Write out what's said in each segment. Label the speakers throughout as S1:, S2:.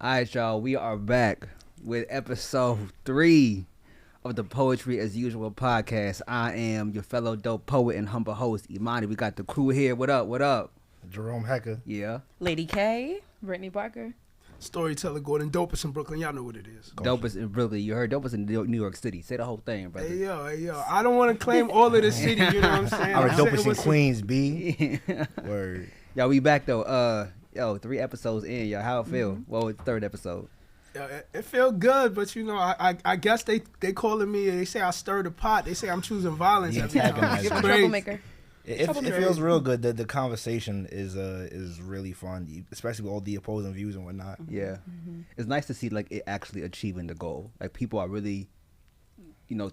S1: All right, y'all. We are back with episode 3 of the Poetry as Usual podcast. I am your fellow dope poet and humble host, Imani. We got the crew here. What up? What up?
S2: Jerome Heka.
S1: Yeah.
S3: Lady K.
S4: Brittany Barker.
S5: Storyteller Gordon, dopest in Brooklyn. Y'all know what it is.
S1: Dopest in Brooklyn. You heard dopest in New York City. Say the whole thing, brother.
S5: Hey, yo. I don't want to claim all of the city, you know what I'm saying?
S2: Our dopest in Queens, B. Word.
S1: Y'all, we back, though. 3 episodes in, y'all. How it feel? Well, it's 3rd episode.
S5: It felt good, but you know, I guess they calling me. They say I stir the pot. They say I'm choosing violence every time.
S3: You're a troublemaker.
S2: It feels real good. The conversation is really fun, especially with all the opposing views and whatnot.
S1: Yeah, it's nice to see like it actually achieving the goal. Like people are really,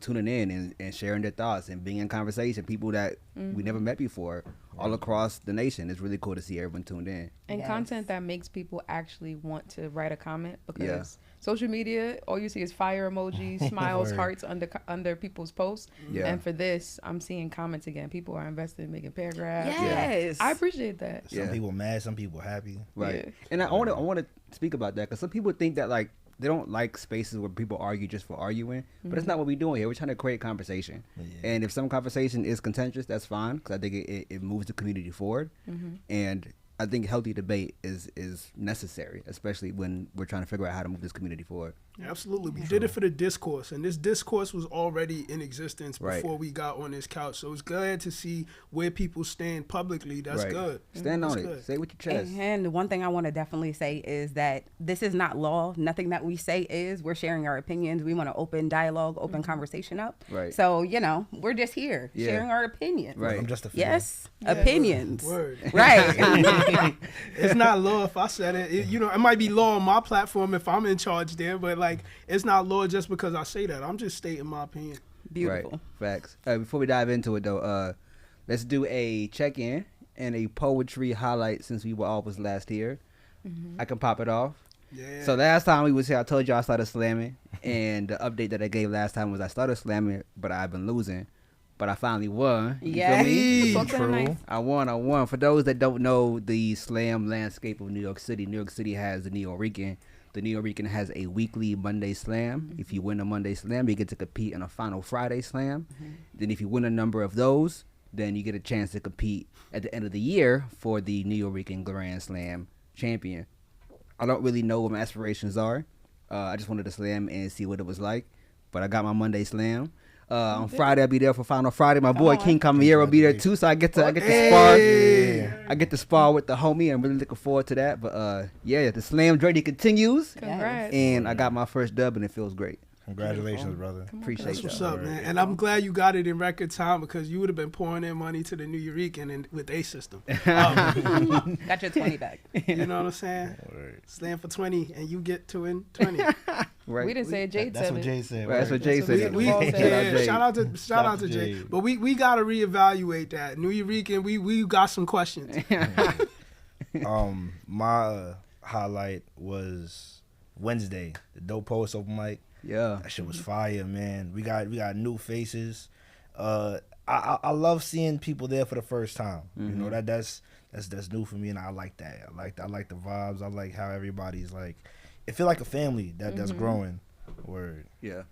S1: tuning in and sharing their thoughts and being in conversation. People that we never met before, all across the nation. It's really cool to see everyone tuned in.
S4: And content that makes people actually want to write a comment, because social media, all you see is fire emojis, smiles, hearts under people's posts. Yeah. And for this, I'm seeing comments again. People are invested in making paragraphs.
S3: Yes.
S4: I appreciate that.
S2: Some people mad, some people happy.
S1: Right. Yeah. And I want to speak about that because some people think that like they don't like spaces where people argue just for arguing, but it's not what we're doing here. We're trying to create conversation. Yeah. And if some conversation is contentious, that's fine, because I think it moves the community forward. And I think healthy debate is necessary, especially when we're trying to figure out how to move this community forward.
S5: Absolutely. We did it for the discourse, and this discourse was already in existence before we got on this couch. So it's glad to see where people stand publicly. That's good.
S1: Stand on it. Say it with your chest.
S3: And one thing I want to definitely say is that this is not law. Nothing that we say is. We're sharing our opinions. We want to open dialogue, open conversation up.
S1: Right.
S3: So, we're just here sharing our opinions.
S1: Right.
S2: I'm just a fan.
S3: Yes. Opinions.
S5: Word.
S3: Right.
S5: It's not law if I said it. It might be law on my platform if I'm in charge there, but it's not law just because I say that. I'm just stating my opinion.
S3: Beautiful.
S1: Right. Facts. Before we dive into it, though, let's do a check-in and a poetry highlight since we were always last here. I can pop it off.
S5: Yeah.
S1: So last time we was here, I told you I started slamming, and the update that I gave last time was I started slamming, but I've been losing. But I finally won. You feel me?
S3: True.
S1: I won. For those that don't know the slam landscape of New York City has the Neo-Rican. The Neo-Rican has a weekly Monday slam. If you win a Monday slam, you get to compete in a final Friday slam. Then if you win a number of those, then you get a chance to compete at the end of the year for the Neo-Rican Grand Slam champion. I don't really know what my aspirations are. I just wanted to slam and see what it was like. But I got my Monday slam. On Friday, I'll be there for Final Friday. My boy King Camillero will be there too, so I get to spar. I get to spar with the homie. I'm really looking forward to that. But the slam journey continues.
S4: Congrats.
S1: And I got my first dub, and it feels great.
S2: Congratulations, brother.
S1: Appreciate
S5: That's what's
S1: that.
S5: up, man. And I'm glad you got it in record time, because you would have been pouring in money to the New Eurekan with A system.
S3: Got your 20 back.
S5: You know what I'm saying?
S2: Word.
S5: Slam for 20 and you get to win 20.
S1: Right.
S4: We didn't say it. Jade
S2: That's
S4: said
S2: what
S4: it.
S2: Jay said.
S1: Right, that's what Jay said.
S5: Shout out to Jay. But we got to reevaluate that. New Eurekan, we got some questions.
S2: My highlight was Wednesday, the Dope Poets open mic.
S1: Yeah,
S2: that shit was fire, man. We got new faces. I love seeing people there for the first time. That's new for me, and I like that. I like the vibes. I like how everybody's like. It feel like a family that's growing. Word.
S1: Yeah,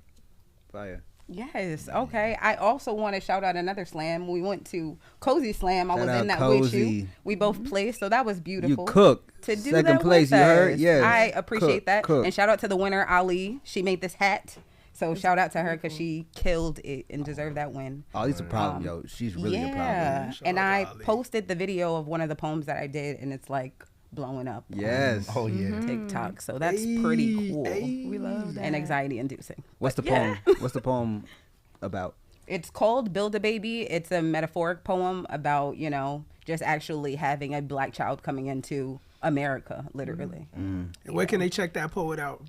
S1: fire.
S3: Yes. Okay. I also want to shout out another slam. We went to Cozy Slam. I was in that
S1: Cozy.
S3: with you. We both placed, so that was beautiful.
S1: You cooked.
S3: To do
S1: Second
S3: that
S1: place,
S3: with
S1: you heard?
S3: us.
S1: Yes.
S3: I appreciate that.
S1: Cook.
S3: And shout out to the winner, Ali. She made this hat. So shout out to her because she killed it and deserved that win.
S1: Ali's a problem, yo. She's really a problem.
S3: Yeah. And I posted the video of one of the poems that I did, and it's like blowing up.
S1: Yes.
S2: Oh yeah.
S3: TikTok. So that's pretty cool.
S4: We love that.
S3: And anxiety inducing.
S1: What's the poem? What's the poem about?
S3: It's called Build a Baby. It's a metaphoric poem about, just actually having a black child coming into America, literally.
S5: And where can they check that poem out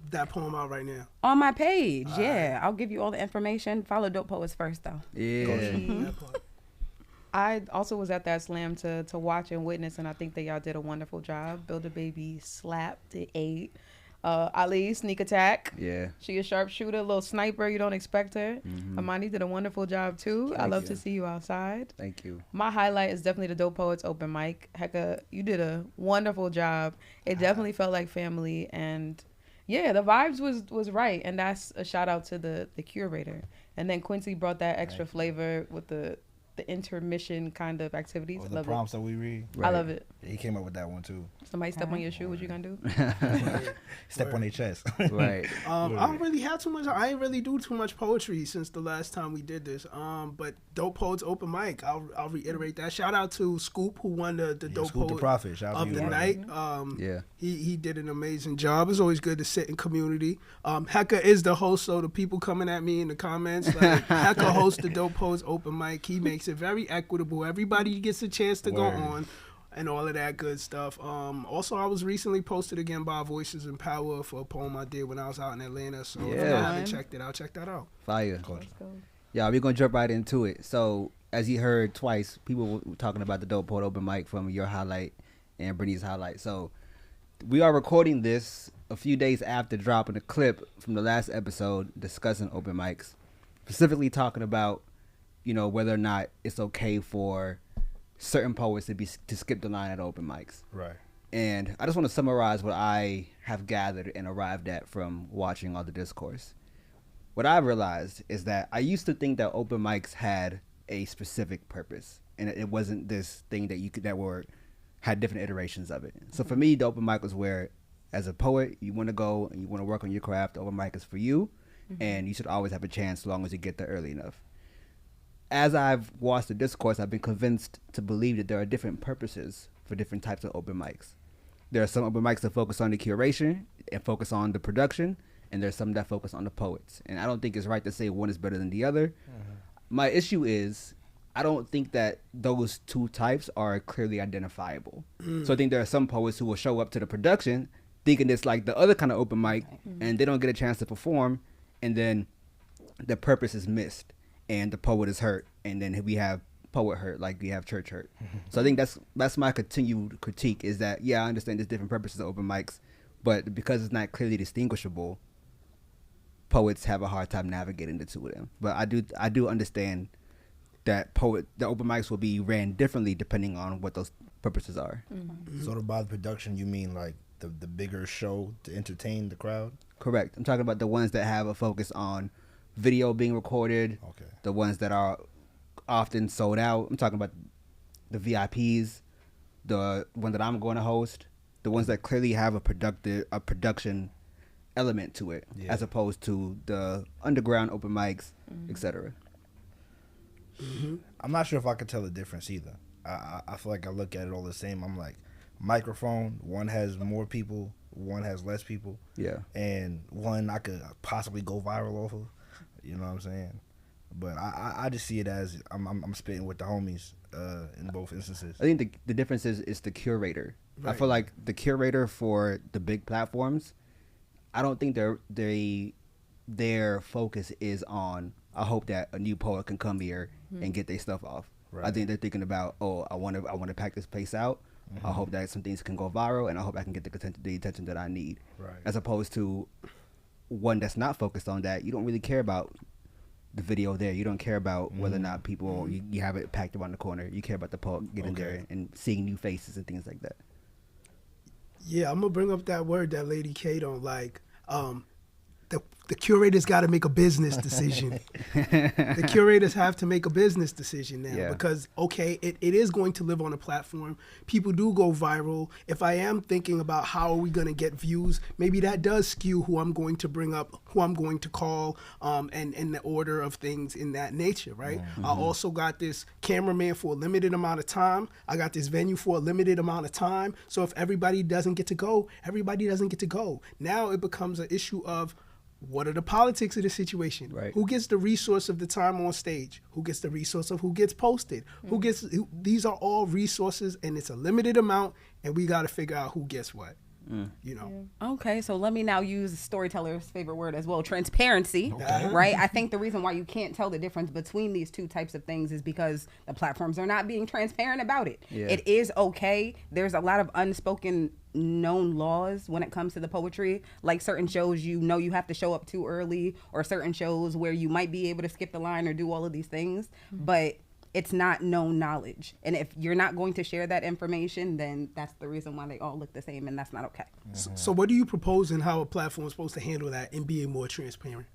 S5: right now?
S3: On my page, I'll give you all the information. Follow Dope Poets first, though.
S1: Yeah.
S4: I also was at that slam to watch and witness, and I think that y'all did a wonderful job. Build a Baby slapped it 8. Ali, sneak attack.
S1: Yeah.
S4: She a sharpshooter, a little sniper. You don't expect her. Imani did a wonderful job too. I love to see you outside.
S1: Thank you.
S4: My highlight is definitely the Dope Poets open mic. Heka, you did a wonderful job. It definitely felt like family, and Yeah, the vibes was right, and that's a shout out to the curator. And then Quincy brought that extra flavor with the intermission kind of activities.
S2: Or the prompts that we read.
S4: I love it.
S2: Yeah, he came up with that one too.
S4: Somebody step on your shoe, what you gonna do?
S2: Step on their chest.
S1: Right.
S5: I don't really have too much. I ain't really do too much poetry since the last time we did this. But Dope Poets Open Mic, I'll reiterate that. Shout out to Scoop, who won the Dope
S2: Scoop
S5: Poet
S2: the Prophet. Shout out
S5: of
S2: to you,
S5: the
S2: brother.
S5: night. He did an amazing job. It's always good to sit in community. Heka is the host, so the people coming at me in the comments, like, Heka hosts the Dope Poets Open Mic. He makes it very equitable. Everybody gets a chance to go on. And all of that good stuff. Also, I was recently posted again by Voices in Power for a poem I did when I was out in Atlanta. So if you haven't checked it out, check that out.
S1: Fire. Yeah, we're going to jump right into it. So, as you heard twice, people were talking about the Dope Poet Open Mic from your highlight and Brittany's highlight. So, we are recording this a few days after dropping a clip from the last episode discussing open mics, specifically talking about, you know, whether or not it's okay for certain poets to skip the line at open mics.
S2: Right.
S1: And I just want to summarize what I have gathered and arrived at from watching all the discourse. What I realized is that I used to think that open mics had a specific purpose, and it wasn't this thing that had different iterations of it. So for me, the open mic was where, as a poet, you want to go and you want to work on your craft. The open mic is for you, and you should always have a chance as long as you get there early enough. As I've watched the discourse, I've been convinced to believe that there are different purposes for different types of open mics. There are some open mics that focus on the curation and focus on the production, and there's some that focus on the poets. And I don't think it's right to say one is better than the other. My issue is, I don't think that those two types are clearly identifiable. So I think there are some poets who will show up to the production thinking it's like the other kind of open mic, and they don't get a chance to perform, and then the purpose is missed. And the poet is hurt, and then we have poet hurt, like we have church hurt. So I think that's my continued critique, is that, yeah, I understand there's different purposes of open mics, but because it's not clearly distinguishable, poets have a hard time navigating the two of them. But I do understand that the open mics will be ran differently depending on what those purposes are.
S2: So by the production, you mean like the bigger show to entertain the crowd?
S1: Correct. I'm talking about the ones that have a focus on video being recorded, the ones that are often sold out. I'm talking about the VIPs, the one that I'm going to host, the ones that clearly have a production element to it, as opposed to the underground open mics, etc.
S2: I'm not sure if I could tell the difference either. I feel like I look at it all the same. I'm like, microphone, one has more people, one has less people. Yeah. And one I could possibly go viral off of. You know what I'm saying? But I just see it as I'm spitting with the homies in both instances.
S1: I think the difference is the curator. Right. I feel like the curator for the big platforms, I don't think their focus is on, I hope that a new poet can come here and get their stuff off. Right. I think they're thinking about, I want to pack this place out. I hope that some things can go viral, and I hope I can get the attention that I need. Right. As opposed to one that's not focused on that. You don't really care about the video there. You don't care about whether or not people, you have it packed around the corner. You care about the poet getting there and seeing new faces and things like that.
S5: Yeah, I'm going to bring up that word that Lady K don't like. The curators got to make a business decision. The curators have to make a business decision now because, it is going to live on a platform. People do go viral. If I am thinking about how are we going to get views, maybe that does skew who I'm going to bring up, who I'm going to call, and in the order of things in that nature, right? I also got this cameraman for a limited amount of time. I got this venue for a limited amount of time. So if everybody doesn't get to go, everybody doesn't get to go. Now it becomes an issue of, what are the politics of the situation? Right. Who gets the resource of the time on stage? Who gets the resource of who gets posted? These are all resources, and it's a limited amount, and we got to figure out who gets what. You know.
S3: Okay, so let me now use Storyteller's favorite word as well, transparency. Right? I think the reason why you can't tell the difference between these two types of things is because the platforms are not being transparent about it. Yeah. It is okay. There's a lot of unspoken known laws when it comes to the poetry, like certain shows you have to show up too early, or certain shows where you might be able to skip the line or do all of these things, but it's not known knowledge. And if you're not going to share that information, then that's the reason why they all look the same, and that's not okay.
S5: So what do you propose and how a platform is supposed to handle that and be more transparent?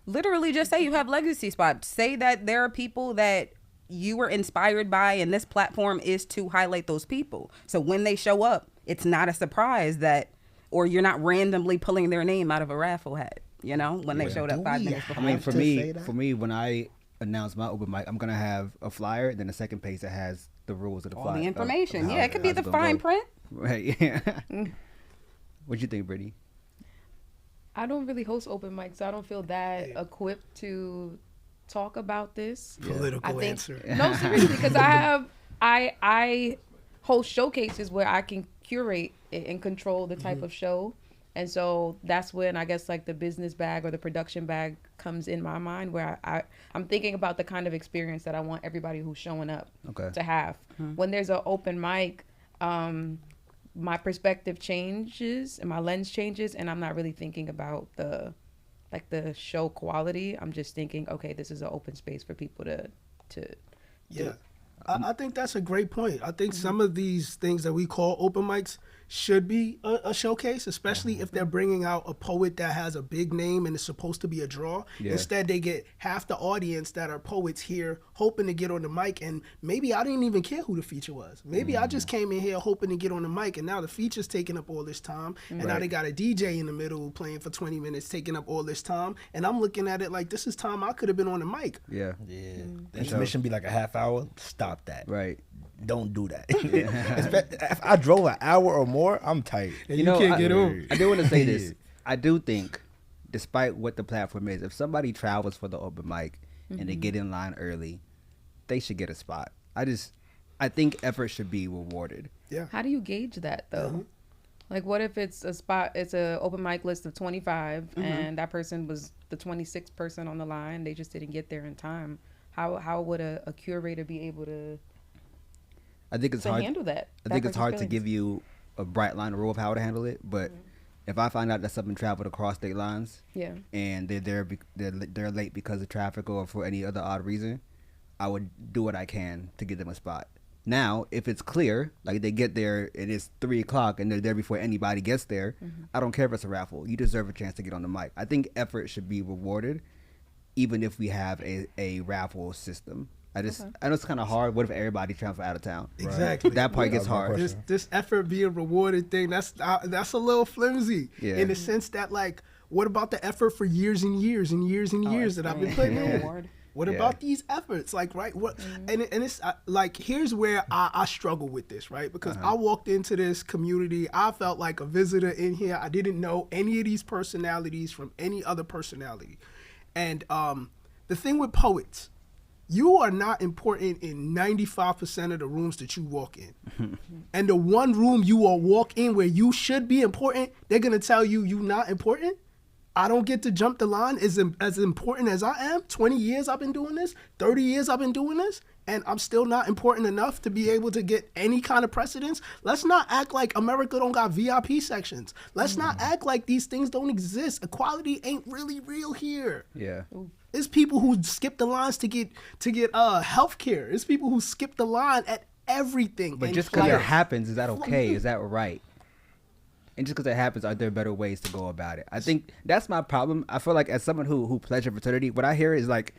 S3: Literally just say you have legacy spots. Say that there are people that you were inspired by, and this platform is to highlight those people. So when they show up, it's not a surprise that, or you're not randomly pulling their name out of a raffle hat, you know, when they showed up 5 minutes before.
S1: I mean, for me, when I announce my open mic, I'm going to have a flyer, then the second page that has the rules of the flyer.
S3: All the information. Yeah, it could be the fine print.
S1: Right, yeah. What you think, Brittany?
S4: I don't really host open mics, so I don't feel that equipped to talk about this.
S5: Political answer.
S4: No, seriously, because I host showcases where I can curate it and control the type of show. And so that's when I guess like the business bag or the production bag comes in my mind, where I'm thinking about the kind of experience that I want everybody who's showing up to have. When there's an open mic, my perspective changes and my lens changes, and I'm not really thinking about the show quality. I'm just thinking, okay, this is an open space for people to do.
S5: I think that's a great point. I think some of these things that we call open mics should be a showcase, especially if they're bringing out a poet that has a big name and is supposed to be a draw. Instead, they get half the audience that are poets here hoping to get on the mic, and maybe I didn't even care who the feature was. Maybe I just came in here hoping to get on the mic, and now the feature's taking up all this time, and now they got a DJ in the middle playing for 20 minutes, taking up all this time, and I'm looking at it like this is time I could have been on the mic.
S2: The intermission be like a half hour. Stop that.
S1: Right.
S2: Don't do that. If I drove an hour or more, I'm tight.
S5: And you can't get on.
S1: I do want to say this. I do think, despite what the platform is, if somebody travels for the open mic and they get in line early, they should get a spot. I think effort should be rewarded.
S5: Yeah.
S4: How do you gauge that though? Like, what if it's an open mic list of 25 and that person was the 26th person on the line? They just didn't get there in time. How would a curator be able to handle that?
S1: I think it's hard to give you a bright line rule of how to handle it, but if I find out that something traveled across state lines, and they're late because of traffic or for any other odd reason, I would do what I can to get them a spot. Now, if it's clear, like they get there, it is 3:00 and they're there before anybody gets there, I don't care if it's a raffle. You deserve a chance to get on the mic. I think effort should be rewarded, even if we have a raffle system. I know it's kind of hard. What if everybody travels out of town?
S5: Exactly.
S1: That part gets hard.
S5: This effort being rewarded thing, that's a little flimsy in the sense that, like, what about the effort for years and years and years and years that I've been putting in? What about these efforts? Like, right? What? And it's like, here's where I struggle with this, right? Because I walked into this community, I felt like a visitor in here. I didn't know any of these personalities from any other personality. And the thing with poets, you are not important in 95% of the rooms that you walk in. And the one room you will walk in where you should be important, they're going to tell you you're not important. I don't get to jump the line as important as I am. 20 years I've been doing this. 30 years I've been doing this. And I'm still not important enough to be able to get any kind of precedence. Let's not act like America don't got VIP sections. Let's not act like these things don't exist. Equality ain't really real here.
S1: Yeah.
S5: It's people who skip the lines to get health care. It's people who skip the line at everything.
S1: But just because it happens, is that okay? Is that right? And just because it happens, are there better ways to go about it? I think that's my problem. I feel like as someone who pledged a fraternity, what I hear is like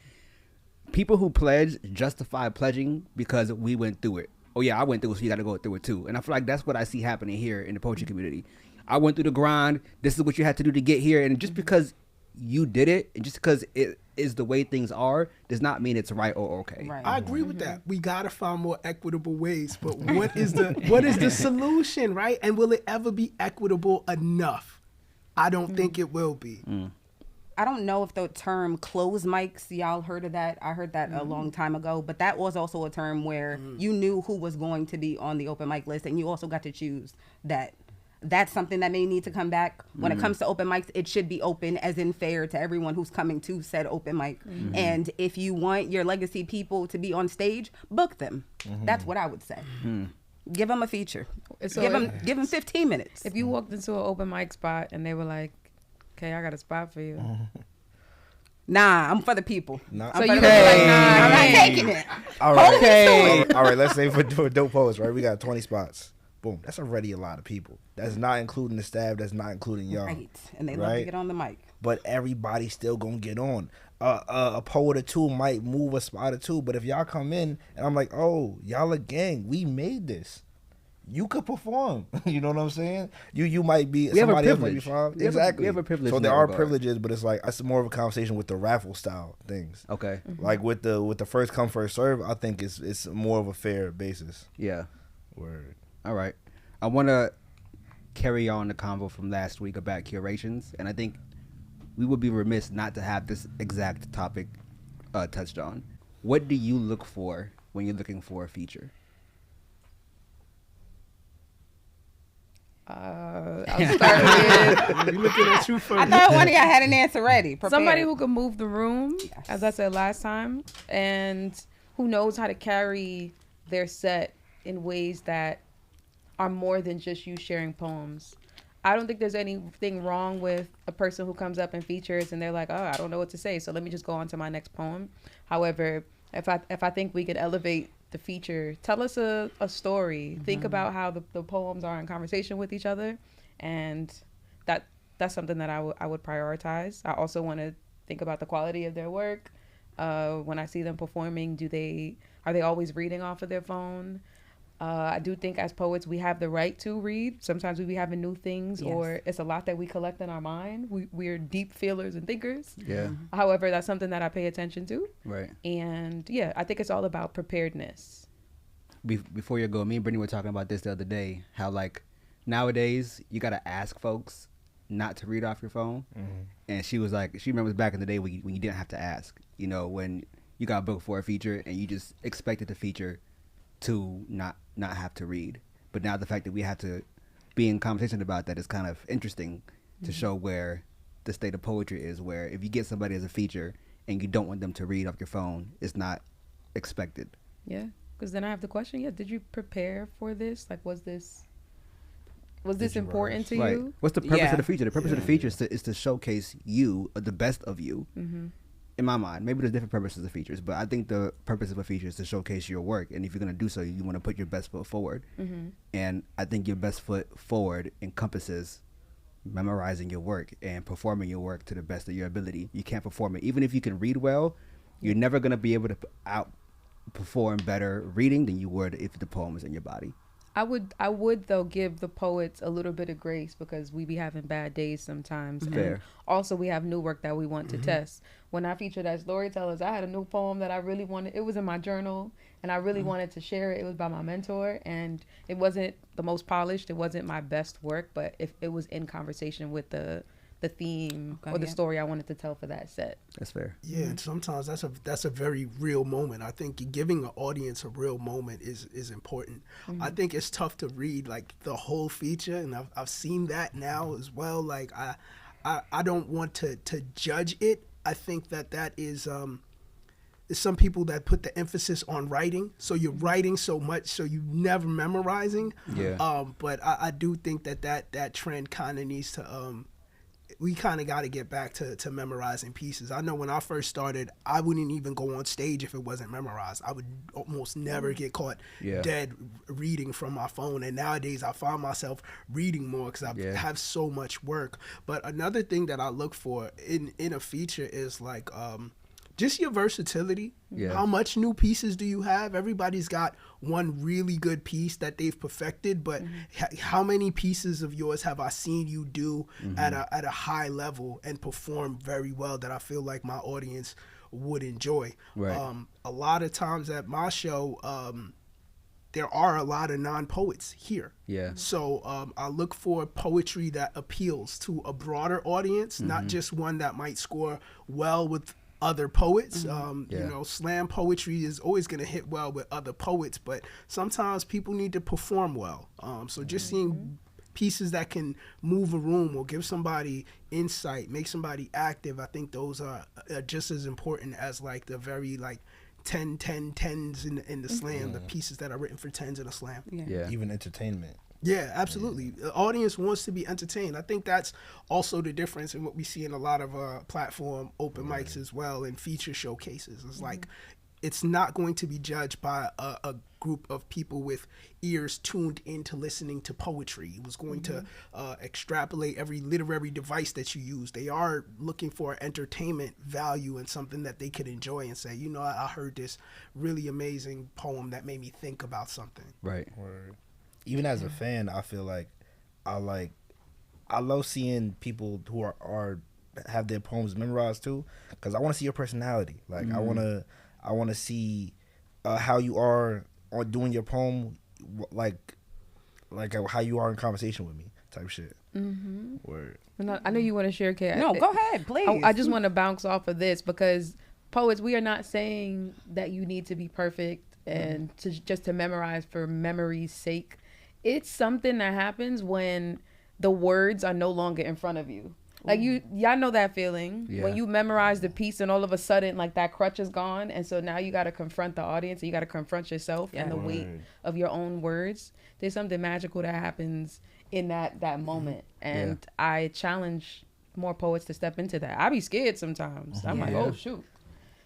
S1: people who pledge justify pledging because we went through it. Oh yeah, I went through it, so you got to go through it too. And I feel like that's what I see happening here in the poetry community. I went through the grind. This is what you had to do to get here. And just because you did it, and just because it is the way things are, does not mean it's right or okay.
S3: Right.
S5: I agree with that. We gotta find more equitable ways. But what is the solution, right? And will it ever be equitable enough? I don't think it will be.
S3: I don't know if the term closed mics, y'all heard of that? I heard that a long time ago, but that was also a term where you knew who was going to be on the open mic list, and you also got to choose that. That's something that may need to come back. When it comes to open mics, it should be open, as in fair to everyone who's coming to said open mic. And if you want your legacy people to be on stage, book them. That's what I would say. Give them a feature. So give them 15 minutes.
S4: If you walked into an open mic spot and they were like, okay, I got a spot for you.
S3: Nah, I'm for the people.
S2: Nah.
S3: I'm
S4: So
S3: for
S4: you
S3: the
S4: gonna be
S3: people.
S4: like, nah,
S3: I'm not
S4: hey.
S3: taking it.
S2: All right.
S1: Okay.
S2: All right. Let's say for dope poets, right? We got 20 spots. Boom. That's already a lot of people. That's not including the staff. That's not including y'all.
S3: Right. And they love to get on the mic.
S2: But everybody's still gonna get on. A poet or two might move a spot or two, but if y'all come in and I'm like, oh, y'all a gang, we made this. You could perform. You know what I'm saying? You might be
S1: We have a
S2: somebody else might be
S1: privilege.
S2: fine. Exactly.
S1: We have a privilege
S2: So
S1: in
S2: there
S1: that
S2: are
S1: regard.
S2: privileges, but it's like it's more of a conversation with the raffle style things.
S1: Okay.
S2: Like with the first come first serve, I think it's more of a fair basis.
S1: Yeah.
S2: Word.
S1: All right. I want to carry on the convo from last week about curations, and I think we would be remiss not to have this exact topic touched on. What do you look for when you're looking for a feature?
S4: I'll start with
S5: We looking at you
S3: I
S5: first.
S3: thought one of y'all had an answer ready. Prepared.
S4: somebody who can move the room,
S3: Yes.
S4: as I said last time, and who knows how to carry their set in ways that are more than just you sharing poems. I don't think there's anything wrong with a person who comes up and features and they're like, oh, I don't know what to say, so let me just go on to my next poem. However, if I think we could elevate the feature, tell us a story. Think about how the poems are in conversation with each other, and that's something that I would prioritize. I also want to think about the quality of their work. When I see them performing, are they always reading off of their phone? I do think as poets we have the right to read. Sometimes we be having new things,
S3: Yes.
S4: or it's a lot that we collect in our mind. We're deep feelers and thinkers.
S1: Yeah.
S4: However, that's something that I pay attention to.
S1: Right.
S4: And yeah, I think it's all about preparedness.
S1: Before you go, me and Brittany were talking about this the other day, how like nowadays you got to ask folks not to read off your phone. And she was like, she remembers back in the day when you didn't have to ask, you know, when you got booked for a feature and you just expected the feature to not have to read. But now the fact that we have to be in conversation about that is kind of interesting to show where the state of poetry is, where if you get somebody as a feature and you don't want them to read off your phone, it's not expected.
S4: Yeah, because then I have the question, did you prepare for this? Like, was this important to
S1: Right.
S4: you?
S1: What's the purpose
S3: Yeah.
S1: of the feature? The purpose of the feature is to showcase you, the best of you. In my mind, maybe there's different purposes of features, but I think the purpose of a feature is to showcase your work. And if you're going to do so, you want to put your best foot forward. And I think your best foot forward encompasses memorizing your work and performing your work to the best of your ability. You can't perform it. Even if you can read well, you're never going to be able to outperform better reading than you would if the poem was in your body.
S4: I would though give the poets a little bit of grace, because we be having bad days sometimes.
S1: Fair.
S4: And also we have new work that we want to test. When I featured as Storytellers, I had a new poem that I really wanted. It was in my journal and I really wanted to share it. It was by my mentor, and it wasn't the most polished. It wasn't my best work, but if it was in conversation with the theme or the story I wanted to tell for that set.
S1: That's fair.
S5: Yeah, and sometimes that's a very real moment. I think giving an audience a real moment is important. I think it's tough to read like the whole feature, and I've seen that now as well. Like I don't want to judge it. I think that is there's some people that put the emphasis on writing, so you're writing so much, so you never memorizing.
S1: Yeah.
S5: But I do think that trend kind of needs to we kind of got to get back to memorizing pieces. I know when I first started, I wouldn't even go on stage if it wasn't memorized. I would almost never get caught dead reading from my phone. And nowadays I find myself reading more because I have so much work. But another thing that I look for in a feature is like just your versatility.
S1: Yeah.
S5: How much new pieces do you have? Everybody's got one really good piece that they've perfected, but how many pieces of yours have I seen you do at a high level and perform very well that I feel like my audience would enjoy?
S1: Right.
S5: A lot of times at my show, there are a lot of non-poets here.
S1: Yeah.
S5: So I look for poetry that appeals to a broader audience, not just one that might score well with other poets. You know, slam poetry is always going to hit well with other poets, but sometimes people need to perform well. So just seeing pieces that can move a room or give somebody insight, make somebody active, I think those are just as important as like the very like 10 10 10s in the slam, the pieces that are written for 10s in a slam.
S1: Yeah.
S2: Even entertainment.
S5: Yeah, absolutely. The audience wants to be entertained. I think that's also the difference in what we see in a lot of platform open mics as well, and feature showcases. It's like, it's not going to be judged by a group of people with ears tuned into listening to poetry. It was going to extrapolate every literary device that you use. They are looking for entertainment value and something that they could enjoy and say, you know, I heard this really amazing poem that made me think about something.
S1: Right.
S2: Even as a fan, I feel like I love seeing people who are have their poems memorized too, because I want to see your personality. Like I want to see how you are on doing your poem, like how you are in conversation with me, type shit. Word.
S4: I know you want to share, Kay.
S3: No, go ahead, please.
S4: I just want to bounce off of this, because poets, we are not saying that you need to be perfect and just to memorize for memory's sake. It's something that happens when the words are no longer in front of you. Like y'all know that feeling when you memorize the piece and all of a sudden like that crutch is gone, and so now you got to confront the audience, and you got to confront yourself and the weight of your own words. There's something magical that happens in that moment, and I challenge more poets to step into that. I be scared sometimes. I'm like, oh shoot.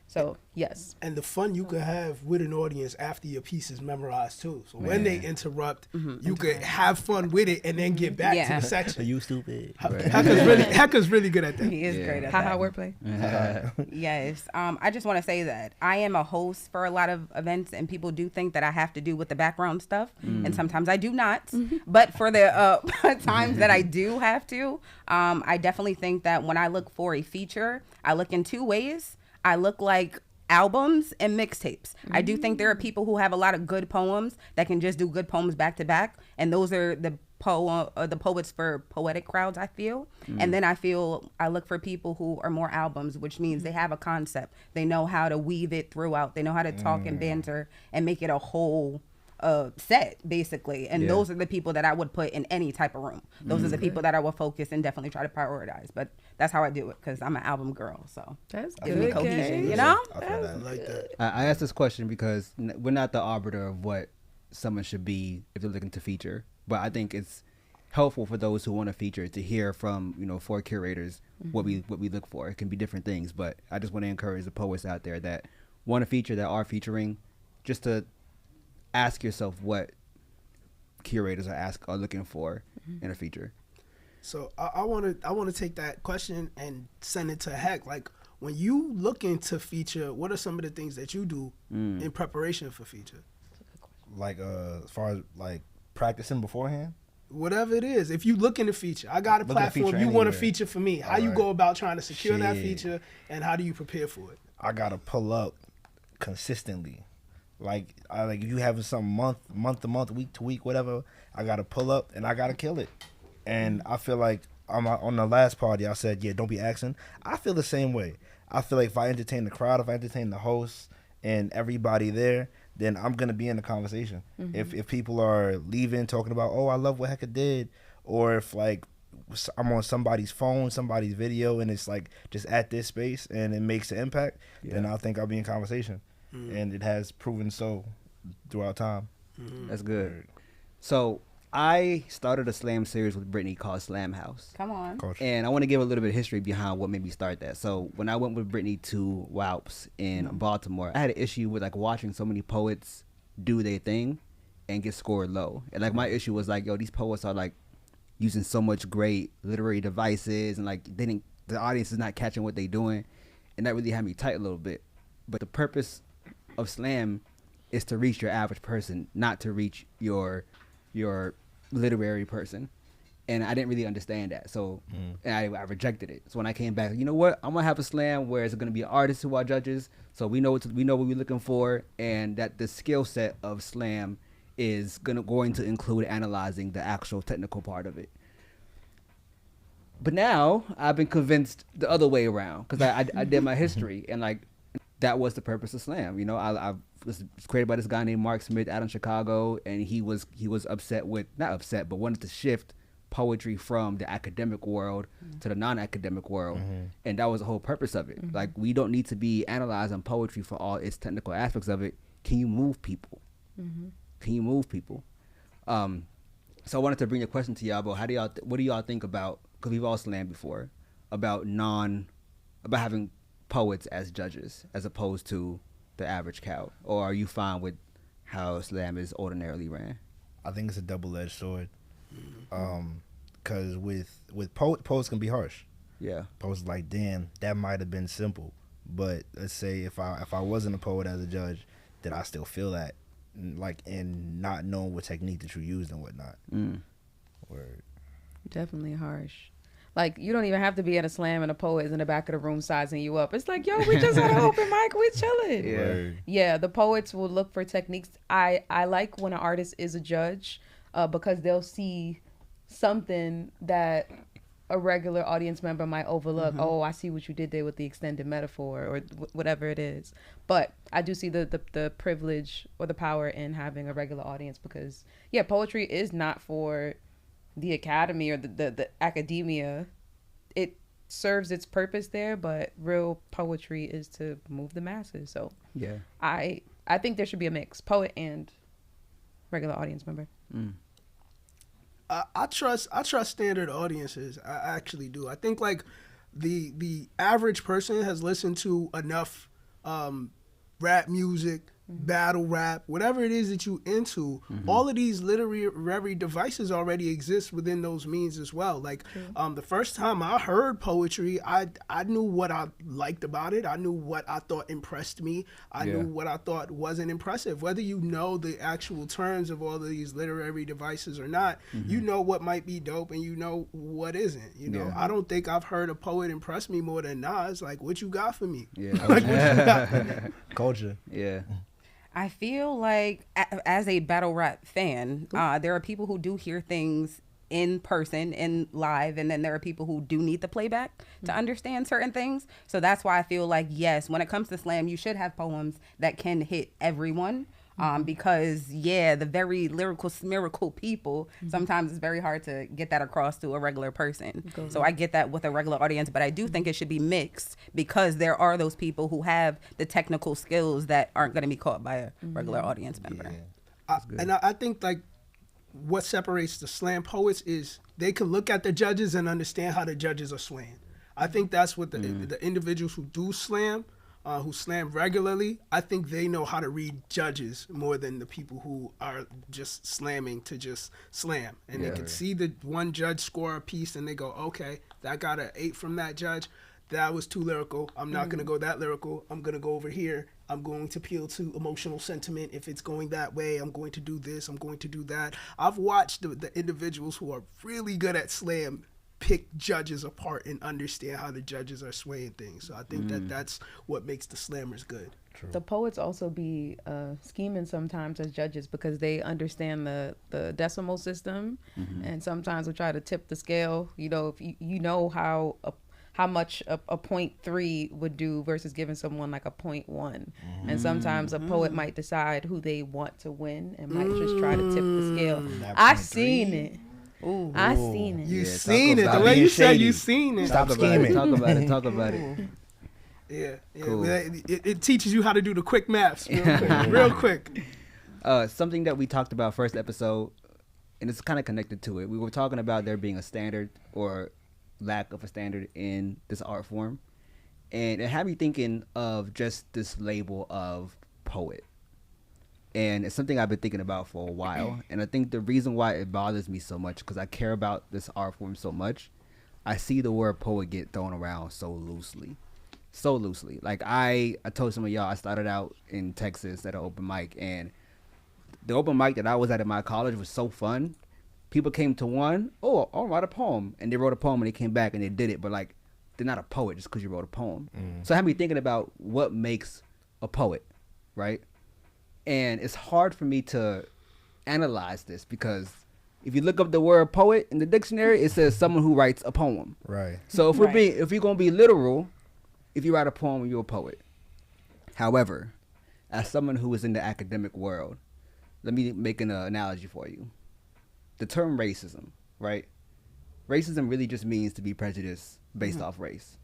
S4: So yes,
S5: and the fun you could have with an audience after your piece is memorized too. So when they interrupt, you could have fun with it and then get back to the section.
S2: Are you stupid?
S5: Heka's really good at that.
S3: He is great at
S4: Ha-ha
S3: that.
S4: wordplay.
S3: Yes. I just want to say that I am a host for a lot of events, and people do think that I have to do with the background stuff, and sometimes I do not. But for the times that I do have to, I definitely think that when I look for a feature, I look in two ways. I look like albums and mixtapes. I do think there are people who have a lot of good poems that can just do good poems back to back, and those are the poets for poetic crowds, I feel. And then I look for people who are more albums, which means they have a concept. They know how to weave it throughout. They know how to talk and banter and make it a whole set, basically. And those are the people that I would put in any type of room. Those are the people that I would focus and definitely try to prioritize. But that's how I do it, because I'm an album girl. So
S4: that's
S3: give me
S4: good.
S3: cohesion, you know?
S2: I like that.
S1: I asked this question because we're not the arbiter of what someone should be if they're looking to feature, but I think it's helpful for those who want to feature to hear from, you know, for curators what we look for. It can be different things, but I just want to encourage the poets out there that want to feature, that are featuring, just to ask yourself what curators are looking for in a feature. So
S5: I want to take that question and send it to Hek. Like, when you look into feature, what are some of the things that you do in preparation for feature?
S2: Like as far as like practicing beforehand?
S5: Whatever it is. If you look into feature, I got a platform, you want to feature for me. How you go about trying to secure that feature, and how do you prepare for it?
S2: I gotta pull up consistently. Like if you having something month to month, week to week, whatever, I gotta pull up and I gotta kill it. And I feel like on the last party, I said, don't be asking. I feel the same way. I feel like if I entertain the crowd, if I entertain the hosts and everybody there, then I'm gonna be in the conversation. If people are leaving talking about, I love what Heka did, or if like I'm on somebody's phone, somebody's video, and it's like just at this space and it makes an impact, then I think I'll be in conversation. And it has proven so throughout time.
S1: That's good. So I started a slam series with Brittany called Slam House.
S3: Come on.
S1: And I want to give a little bit of history behind what made me start that. So when I went with Brittany to WAUPS in Baltimore, I had an issue with like watching so many poets do their thing and get scored low. And like my issue was like, these poets are like using so much great literary devices, and like the audience is not catching what they're doing. And that really had me tight a little bit. But the purpose of slam is to reach your average person, not to reach your literary person. And I didn't really understand that, so and I rejected it. So when I came back, you know what, I'm gonna have a slam where it's gonna be artists who are judges, so we know what we're looking for, and that the skill set of slam is going to include analyzing the actual technical part of it. But now I've been convinced the other way around, because I did my history, and like that was the purpose of slam. You know, I was created by this guy named Mark Smith out in Chicago, and he was upset with, not upset, but wanted to shift poetry from the academic world to the non-academic world, and that was the whole purpose of it. Like, we don't need to be analyzing poetry for all its technical aspects of it. Can you move people? Can you move people? So I wanted to bring a question to y'all, but what do y'all think about, because we've all slammed before, about having poets as judges as opposed to the average crowd? Or are you fine with how slam is ordinarily ran?
S2: I think it's a double-edged sword. Because with poets can be harsh.
S1: Yeah.
S2: Poets like, damn, that might have been simple. But let's say if I wasn't a poet as a judge, did I still feel that? Like, and not knowing what technique that you used and whatnot. Word.
S4: Definitely harsh. Like, you don't even have to be at a slam and a poet is in the back of the room sizing you up. It's like, yo, we just had an open mic, we chilling.
S2: Yeah.
S4: Yeah, the poets will look for techniques. I like when an artist is a judge because they'll see something that a regular audience member might overlook. Oh, I see what you did there with the extended metaphor or whatever it is. But I do see the privilege or the power in having a regular audience because, yeah, poetry is not for the academy or the academia. It serves its purpose there, but real poetry is to move the masses. So
S1: yeah,
S4: I think there should be a mix, poet and regular audience member.
S5: I trust standard audiences. I actually do. I think like the average person has listened to enough rap music, battle rap, whatever it is that you into. All of these literary devices already exist within those means as well. Like the first time I heard poetry, I knew what I liked about it. I knew what I thought impressed me. I knew what I thought wasn't impressive. Whether you know the actual terms of all of these literary devices or not, you know what might be dope and you know what isn't. You know, I don't think I've heard a poet impress me more than Nas. Like, what you got for me?
S1: Yeah.
S5: Like, what you got for me?
S2: Culture.
S1: Yeah.
S3: I feel like as a battle rap fan, there are people who do hear things in person and live, and then there are people who do need the playback to understand certain things. So that's why I feel like, yes, when it comes to slam, you should have poems that can hit everyone. Because the very lyrical, smirical people, sometimes it's very hard to get that across to a regular person. So I get that with a regular audience, but I do think it should be mixed because there are those people who have the technical skills that aren't going to be caught by a regular audience member.
S5: I think like what separates the slam poets is they can look at the judges and understand how the judges are slaying. I think that's what the individuals who do slam, who slam regularly, I think they know how to read judges more than the people who are just slamming to just slam. And they can see the one judge score a piece and they go, okay, that got an 8 from that judge. That was too lyrical. I'm not going to go that lyrical. I'm going to go over here. I'm going to appeal to emotional sentiment. If it's going that way, I'm going to do this. I'm going to do that. I've watched the individuals who are really good at slam pick judges apart and understand how the judges are swaying things. So I think that's what makes the slammers good.
S2: True.
S4: The poets also be scheming sometimes as judges because they understand the decimal system, and sometimes we try to tip the scale. You know, if you know how much a 0.3 would do versus giving someone like a 0.1, and sometimes a poet might decide who they want to win and might just try to tip the scale. I've seen it.
S3: Ooh.
S4: I seen it.
S5: You seen it. The way you said you seen it.
S2: Stop scheming.
S1: Talk about it.
S5: Yeah.
S1: Cool.
S5: It teaches you how to do the quick maths real quick.
S1: Something that we talked about first episode, and it's kind of connected to it. We were talking about there being a standard or lack of a standard in this art form, and it had me thinking of just this label of poet. And it's something I've been thinking about for a while. And I think the reason why it bothers me so much, because I care about this art form so much, I see the word poet get thrown around so loosely. Like I told some of y'all, I started out in Texas at an open mic, and the open mic that I was at my college was so fun. People came to one, I'll write a poem. And they wrote a poem and they came back and they did it. But like, they're not a poet just because you wrote a poem. So I had me thinking about what makes a poet, right? And it's hard for me to analyze this because if you look up the word poet in the dictionary, it says someone who writes a poem.
S2: Right.
S1: So if we're gonna be literal, if you write a poem, you're a poet. However, as someone who is in the academic world, let me make an analogy for you. The term racism, right? Racism really just means to be prejudiced based off race.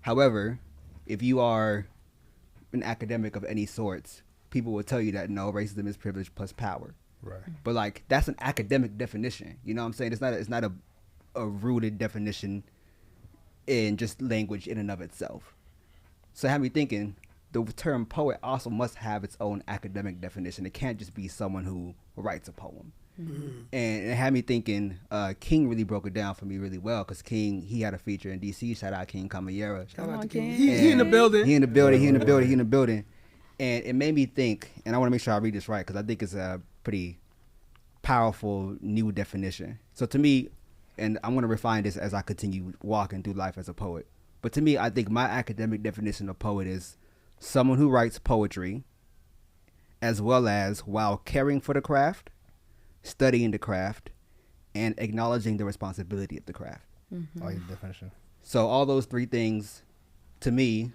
S1: However, if you are an academic of any sorts, people will tell you that no, racism is privilege plus power.
S2: Right.
S1: But like that's an academic definition. You know what I'm saying? It's not a rooted definition in just language in and of itself. So it had me thinking the term poet also must have its own academic definition. It can't just be someone who writes a poem. Mm-hmm. And it had me thinking, King really broke it down for me really well, because King, he had a feature in DC. Shout out King Camayera.
S5: Shout out to King. He in the building.
S1: He in the building. And it made me think, and I want to make sure I read this right, because I think it's a pretty powerful new definition. So to me, and I'm going to refine this as I continue walking through life as a poet, but to me, I think my academic definition of poet is someone who writes poetry, as well as while caring for the craft, studying the craft, and acknowledging the responsibility of the craft.
S2: Mm-hmm. I like the definition.
S1: So all those three things, to me,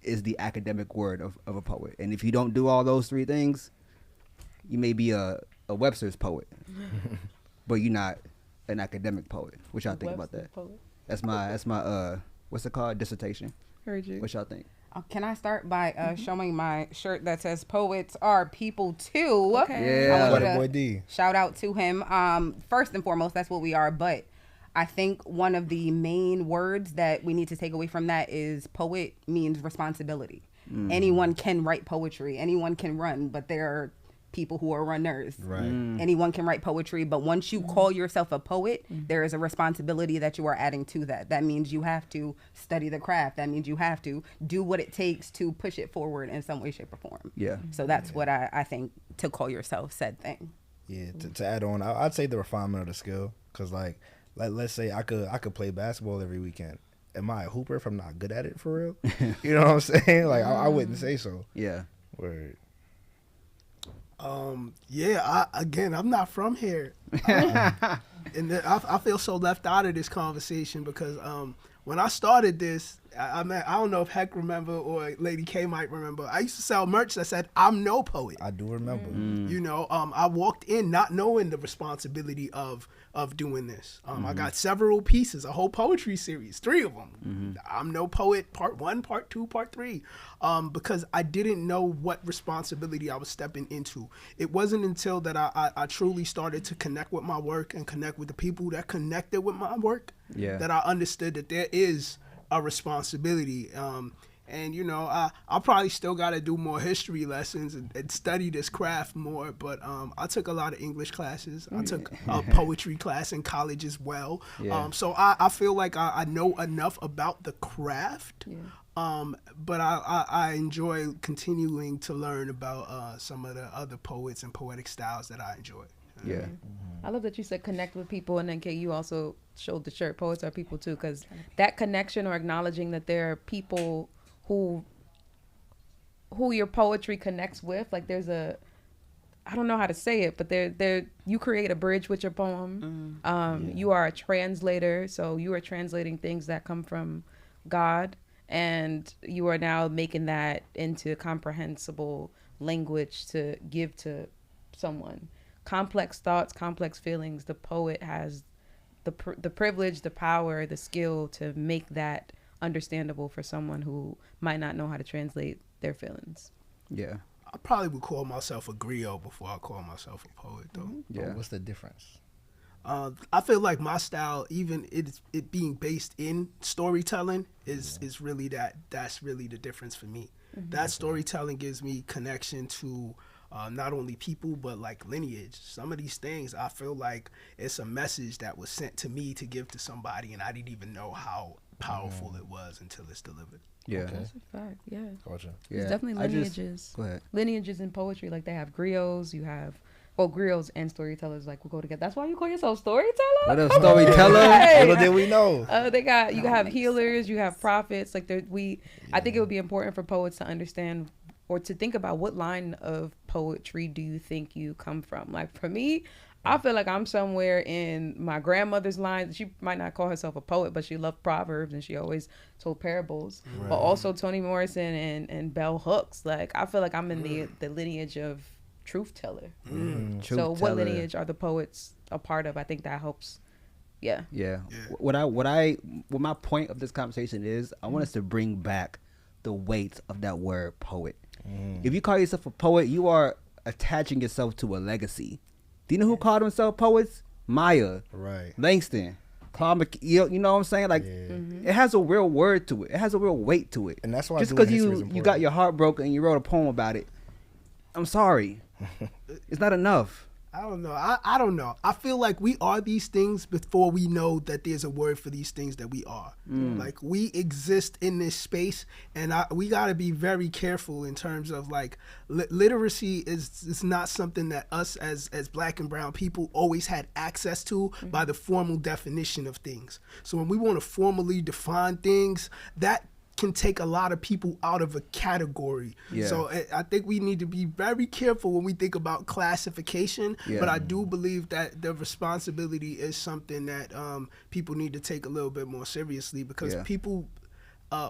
S1: is the academic word of a poet. And if you don't do all those three things, you may be a Webster's poet, but you're not an academic poet. What y'all think about that? Poet. That's my what's it called? Dissertation.
S4: Heard you.
S1: What y'all think?
S3: Can I start by showing my shirt that says "Poets are people too"?
S4: Okay.
S1: Yeah.
S2: What a boy D.
S3: Shout out to him. First and foremost, that's what we are. But I think one of the main words that we need to take away from that is poet means responsibility. Anyone can write poetry. Anyone can run, but there are people who are runners.
S2: Right.
S3: Anyone can write poetry, but once you call yourself a poet, there is a responsibility that you are adding to that. That means you have to study the craft. That means you have to do what it takes to push it forward in some way, shape, or form.
S1: Yeah.
S3: So that's what I think to call yourself said thing.
S2: Yeah. To add on, I'd say the refinement of the skill, because like let's say I could play basketball every weekend. Am I a hooper if I'm not good at it for real? You know what I'm saying? Like I wouldn't say so.
S1: Yeah.
S2: Word.
S5: I'm not from here, and I feel so left out of this conversation because when I started this, I don't know if Heck remember or Lady K might remember. I used to sell merch that said "I'm no poet."
S2: I do remember.
S5: You know, I walked in not knowing the responsibility of doing this. I got several pieces, a whole poetry series, 3 of them. I'm no poet, part 1, part 2, part 3, because I didn't know what responsibility I was stepping into. It wasn't until that I truly started to connect with my work and connect with the people that connected with my work that I understood that there is a responsibility. And you know, I probably still got to do more history lessons and study this craft more. But I took a lot of English classes. I took a poetry class in college as well.
S1: Yeah.
S5: So I feel like I know enough about the craft. Yeah. But I enjoy continuing to learn about some of the other poets and poetic styles that I enjoy.
S1: Yeah.
S4: I love that you said connect with people, and then Kay, you also showed the shirt "Poets are people too," because that connection or acknowledging that there are people who your poetry connects with, like there's a, I don't know how to say it, but there you create a bridge with your poem. You are a translator, so you are translating things that come from God, and you are now making that into comprehensible language to give to someone. Complex thoughts, complex feelings. The poet has the privilege, the power, the skill to make that understandable for someone who might not know how to translate their feelings.
S1: Yeah.
S5: I probably would call myself a griot before I call myself a poet, though.
S1: Yeah.
S2: What's the difference?
S5: I feel like my style, even it being based in storytelling, is really that's really the difference for me. That storytelling gives me connection to not only people, but like lineage. Some of these things, I feel like it's a message that was sent to me to give to somebody, and I didn't even know how powerful it was until it's delivered.
S1: Yeah.
S2: Okay.
S4: That's a fact. Yeah.
S2: Gotcha.
S4: There's definitely lineages.
S1: Go ahead.
S4: Lineages in poetry, like they have griots, you have, well, griots and storytellers like will go together. That's why you call yourself storyteller?
S1: What up, storyteller?
S2: Little did we know.
S4: You have healers, you have prophets. Like I think it would be important for poets to understand or to think about what line of poetry do you think you come from. Like for me, I feel like I'm somewhere in my grandmother's line. She might not call herself a poet, but she loved proverbs and she always told parables. Right. But also Toni Morrison and bell hooks. Like I feel like I'm in the lineage of truth teller. So what lineage are the poets a part of? I think that helps. Yeah. What
S1: my point of this conversation is, I want us to bring back the weight of that word poet. If you call yourself a poet, you are attaching yourself to a legacy. Do you know who called themselves poets? Maya,
S2: Right.
S1: Langston, Claude you know what I'm saying? Like, it has a real word to it. It has a real weight to it.
S2: And that's why
S1: just
S2: doing
S1: because
S2: history is
S1: you
S2: important.
S1: got your heart broken and you wrote a poem about it, I'm sorry, it's not enough.
S5: I don't know. I don't know. I feel like we are these things before we know that there's a word for these things that we are. Like, we exist in this space, and we got to be very careful in terms of, like, literacy is not something that us as black and brown people always had access to by the formal definition of things. So when we want to formally define things, that can take a lot of people out of a category.
S1: Yeah.
S5: So I think we need to be very careful when we think about classification, but I do believe that the responsibility is something that people need to take a little bit more seriously, because people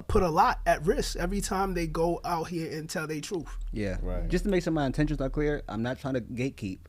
S5: put a lot at risk every time they go out here and tell their truth.
S1: Yeah.
S2: Right.
S1: Just to make sure my intentions are clear, I'm not trying to gatekeep,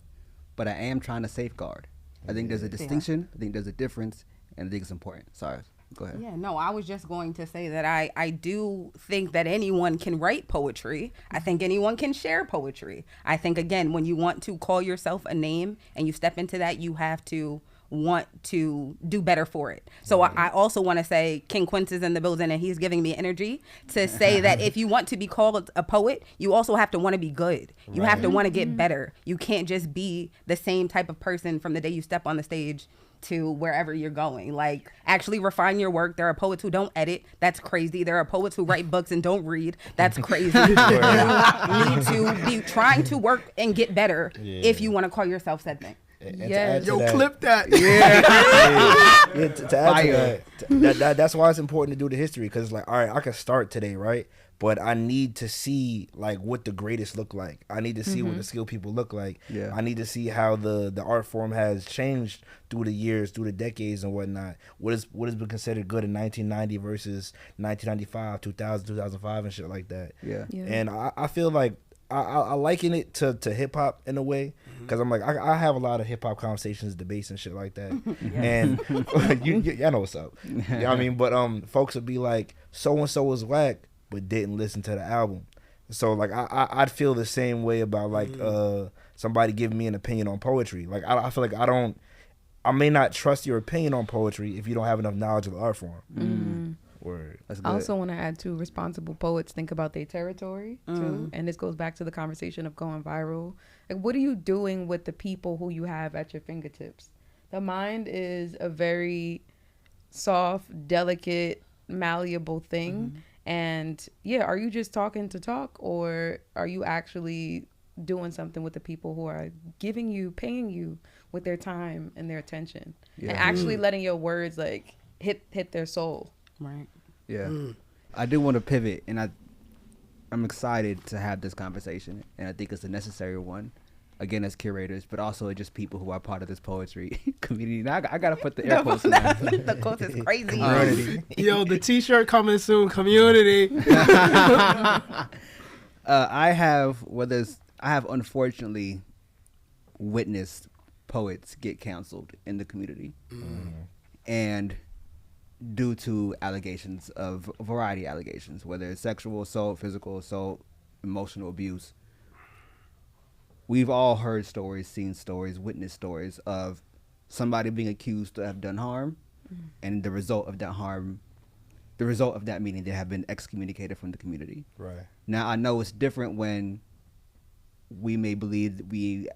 S1: but I am trying to safeguard. I think there's a distinction. I think there's a difference, and I think it's important. Sorry. Go ahead.
S3: Yeah, no, I was just going to say that I do think that anyone can write poetry. I think anyone can share poetry. I think, again, when you want to call yourself a name and you step into that, you have to want to do better for it. So I also want to say King Quince is in the building, and he's giving me energy to say that if you want to be called a poet, you also have to want to be good. You have to want to get better. You can't just be the same type of person from the day you step on the stage to wherever you're going. Like, actually refine your work. There are poets who don't edit. That's crazy. There are poets who write books and don't read. That's crazy. You need to be trying to work and get better if you want to call yourself said thing.
S2: And
S5: Yo, clip that.
S2: To add to that, that's why it's important to do the history, because it's like, all right, I can start today, right? But I need to see, like, what the greatest look like. I need to see what the skilled people look like.
S1: Yeah.
S2: I need to see how the art form has changed through the years, through the decades and whatnot. What has been considered good in 1990 versus 1995, 2000, 2005 and shit like that.
S1: Yeah.
S2: And I feel like I liken it to hip hop in a way, because I'm like, I have a lot of hip hop conversations, debates and shit like that. And y'all know what's up. You know what I mean? But folks would be like, so and so was whack, but didn't listen to the album. So like I'd feel the same way about like somebody giving me an opinion on poetry. Like I feel like I may not trust your opinion on poetry if you don't have enough knowledge of the art form. Word.
S1: That's good.
S4: I also want to add too, responsible poets think about their territory too, and this goes back to the conversation of going viral. Like, what are you doing with the people who you have at your fingertips? The mind is a very soft, delicate, malleable thing. And are you just talking to talk, or are you actually doing something with the people who are giving you, paying you with their time and their attention, and actually letting your words like hit their soul?
S3: Right.
S1: Yeah. I do want to pivot, and I'm excited to have this conversation, and I think it's a necessary one. Again, as curators, but also just people who are part of this poetry community. Now, I gotta put the air quotes in there.
S3: The quote is crazy.
S5: Yo, the t-shirt coming soon, community.
S1: I have unfortunately witnessed poets get canceled in the community, and due to allegations of a variety of allegations, whether it's sexual assault, physical assault, emotional abuse. We've all heard stories, seen stories, witnessed stories of somebody being accused to have done harm, and the result of that meaning they have been excommunicated from the community.
S2: Right.
S1: Now, I know it's different when we may believe that we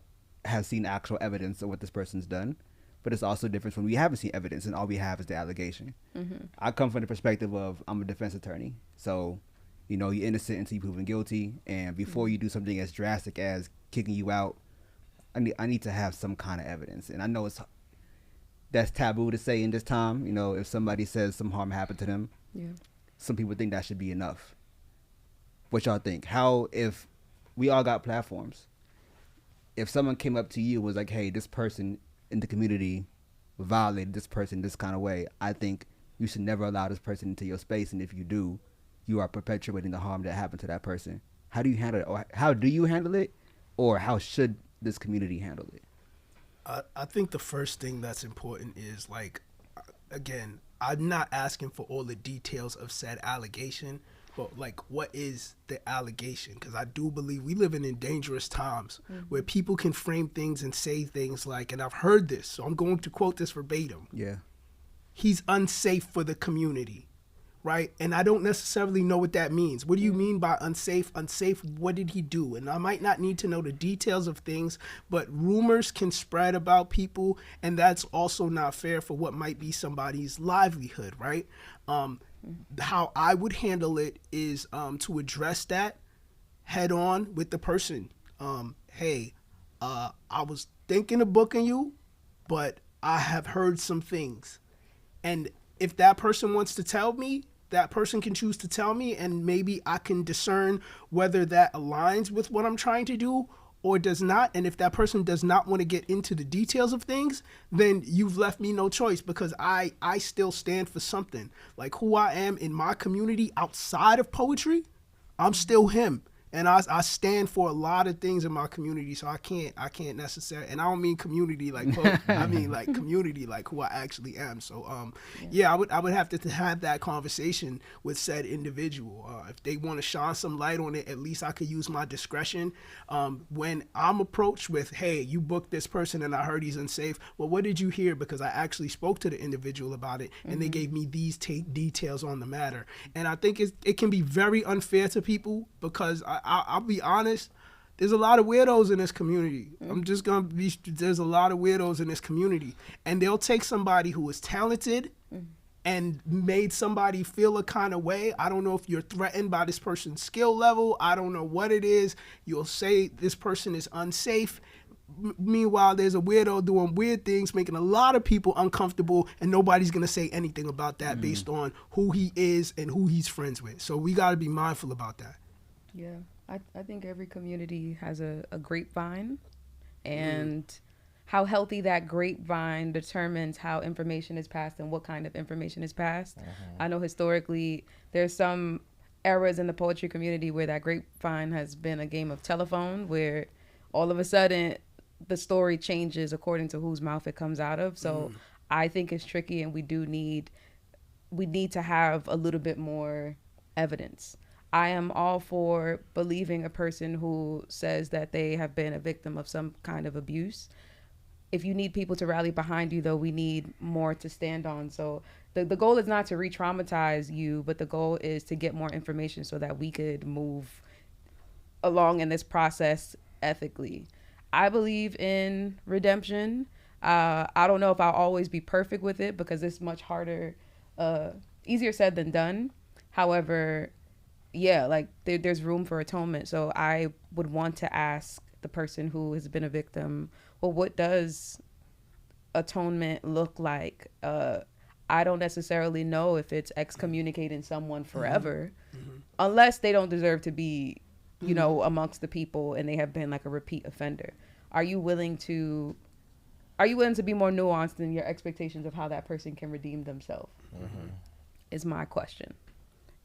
S1: have seen actual evidence of what this person's done, but it's also different when we haven't seen evidence and all we have is the allegation. I come from the perspective of, I'm a defense attorney, so you're innocent until you're proven guilty, and before you do something as drastic as kicking you out, I need to have some kind of evidence. And I know that's taboo to say in this time. If somebody says some harm happened to them, some people think that should be enough. What y'all think? How, if we all got platforms, if someone came up to you and was like, hey, this person in the community violated this person this kind of way, I think you should never allow this person into your space, and if you do, you are perpetuating the harm that happened to that person. How do you handle it? Or how do you handle it? Or how should this community handle it?
S5: I think the first thing that's important is, like, again, I'm not asking for all the details of said allegation, but like, what is the allegation? Because I do believe we live in dangerous times where people can frame things and say things like, and I've heard this, so I'm going to quote this verbatim.
S1: Yeah.
S5: He's unsafe for the community. Right? And I don't necessarily know what that means. What do you mean by unsafe? Unsafe, what did he do? And I might not need to know the details of things, but rumors can spread about people, and that's also not fair for what might be somebody's livelihood, right? How I would handle it is to address that head on with the person. Hey, I was thinking of booking you, but I have heard some things. And if that person wants to tell me, that person can choose to tell me, and maybe I can discern whether that aligns with what I'm trying to do or does not. And if that person does not want to get into the details of things, then you've left me no choice, because I still stand for something. Like who I am in my community outside of poetry, I'm still him. And I stand for a lot of things in my community, so I can't necessarily, and I don't mean community like I mean like community like who I actually am. So I would have to have that conversation with said individual. If they want to shine some light on it, at least I could use my discretion. When I'm approached with, hey, you booked this person and I heard he's unsafe. Well, what did you hear? Because I actually spoke to the individual about it, and they gave me these details on the matter. And I think it can be very unfair to people, because I'll be honest, there's a lot of weirdos in this community. There's a lot of weirdos in this community. And they'll take somebody who is talented and made somebody feel a kind of way. I don't know if you're threatened by this person's skill level. I don't know what it is. You'll say this person is unsafe. Meanwhile, there's a weirdo doing weird things, making a lot of people uncomfortable, and nobody's going to say anything about that based on who he is and who he's friends with. So we got to be mindful about that.
S4: Yeah. I think every community has a grapevine, and how healthy that grapevine determines how information is passed and what kind of information is passed. I know historically there's some eras in the poetry community where that grapevine has been a game of telephone, where all of a sudden the story changes according to whose mouth it comes out of. So I think it's tricky, and we need to have a little bit more evidence. I am all for believing a person who says that they have been a victim of some kind of abuse. If you need people to rally behind you, though, we need more to stand on. So the goal is not to re-traumatize you, but the goal is to get more information so that we could move along in this process ethically. I believe in redemption. I don't know if I'll always be perfect with it, because it's much harder, easier said than done. However, yeah, like there's room for atonement. So I would want to ask the person who has been a victim, well, what does atonement look like? I don't necessarily know if it's excommunicating someone forever, unless they don't deserve to be, amongst the people and they have been like a repeat offender. Are you willing to be more nuanced in your expectations of how that person can redeem themselves? Is my question.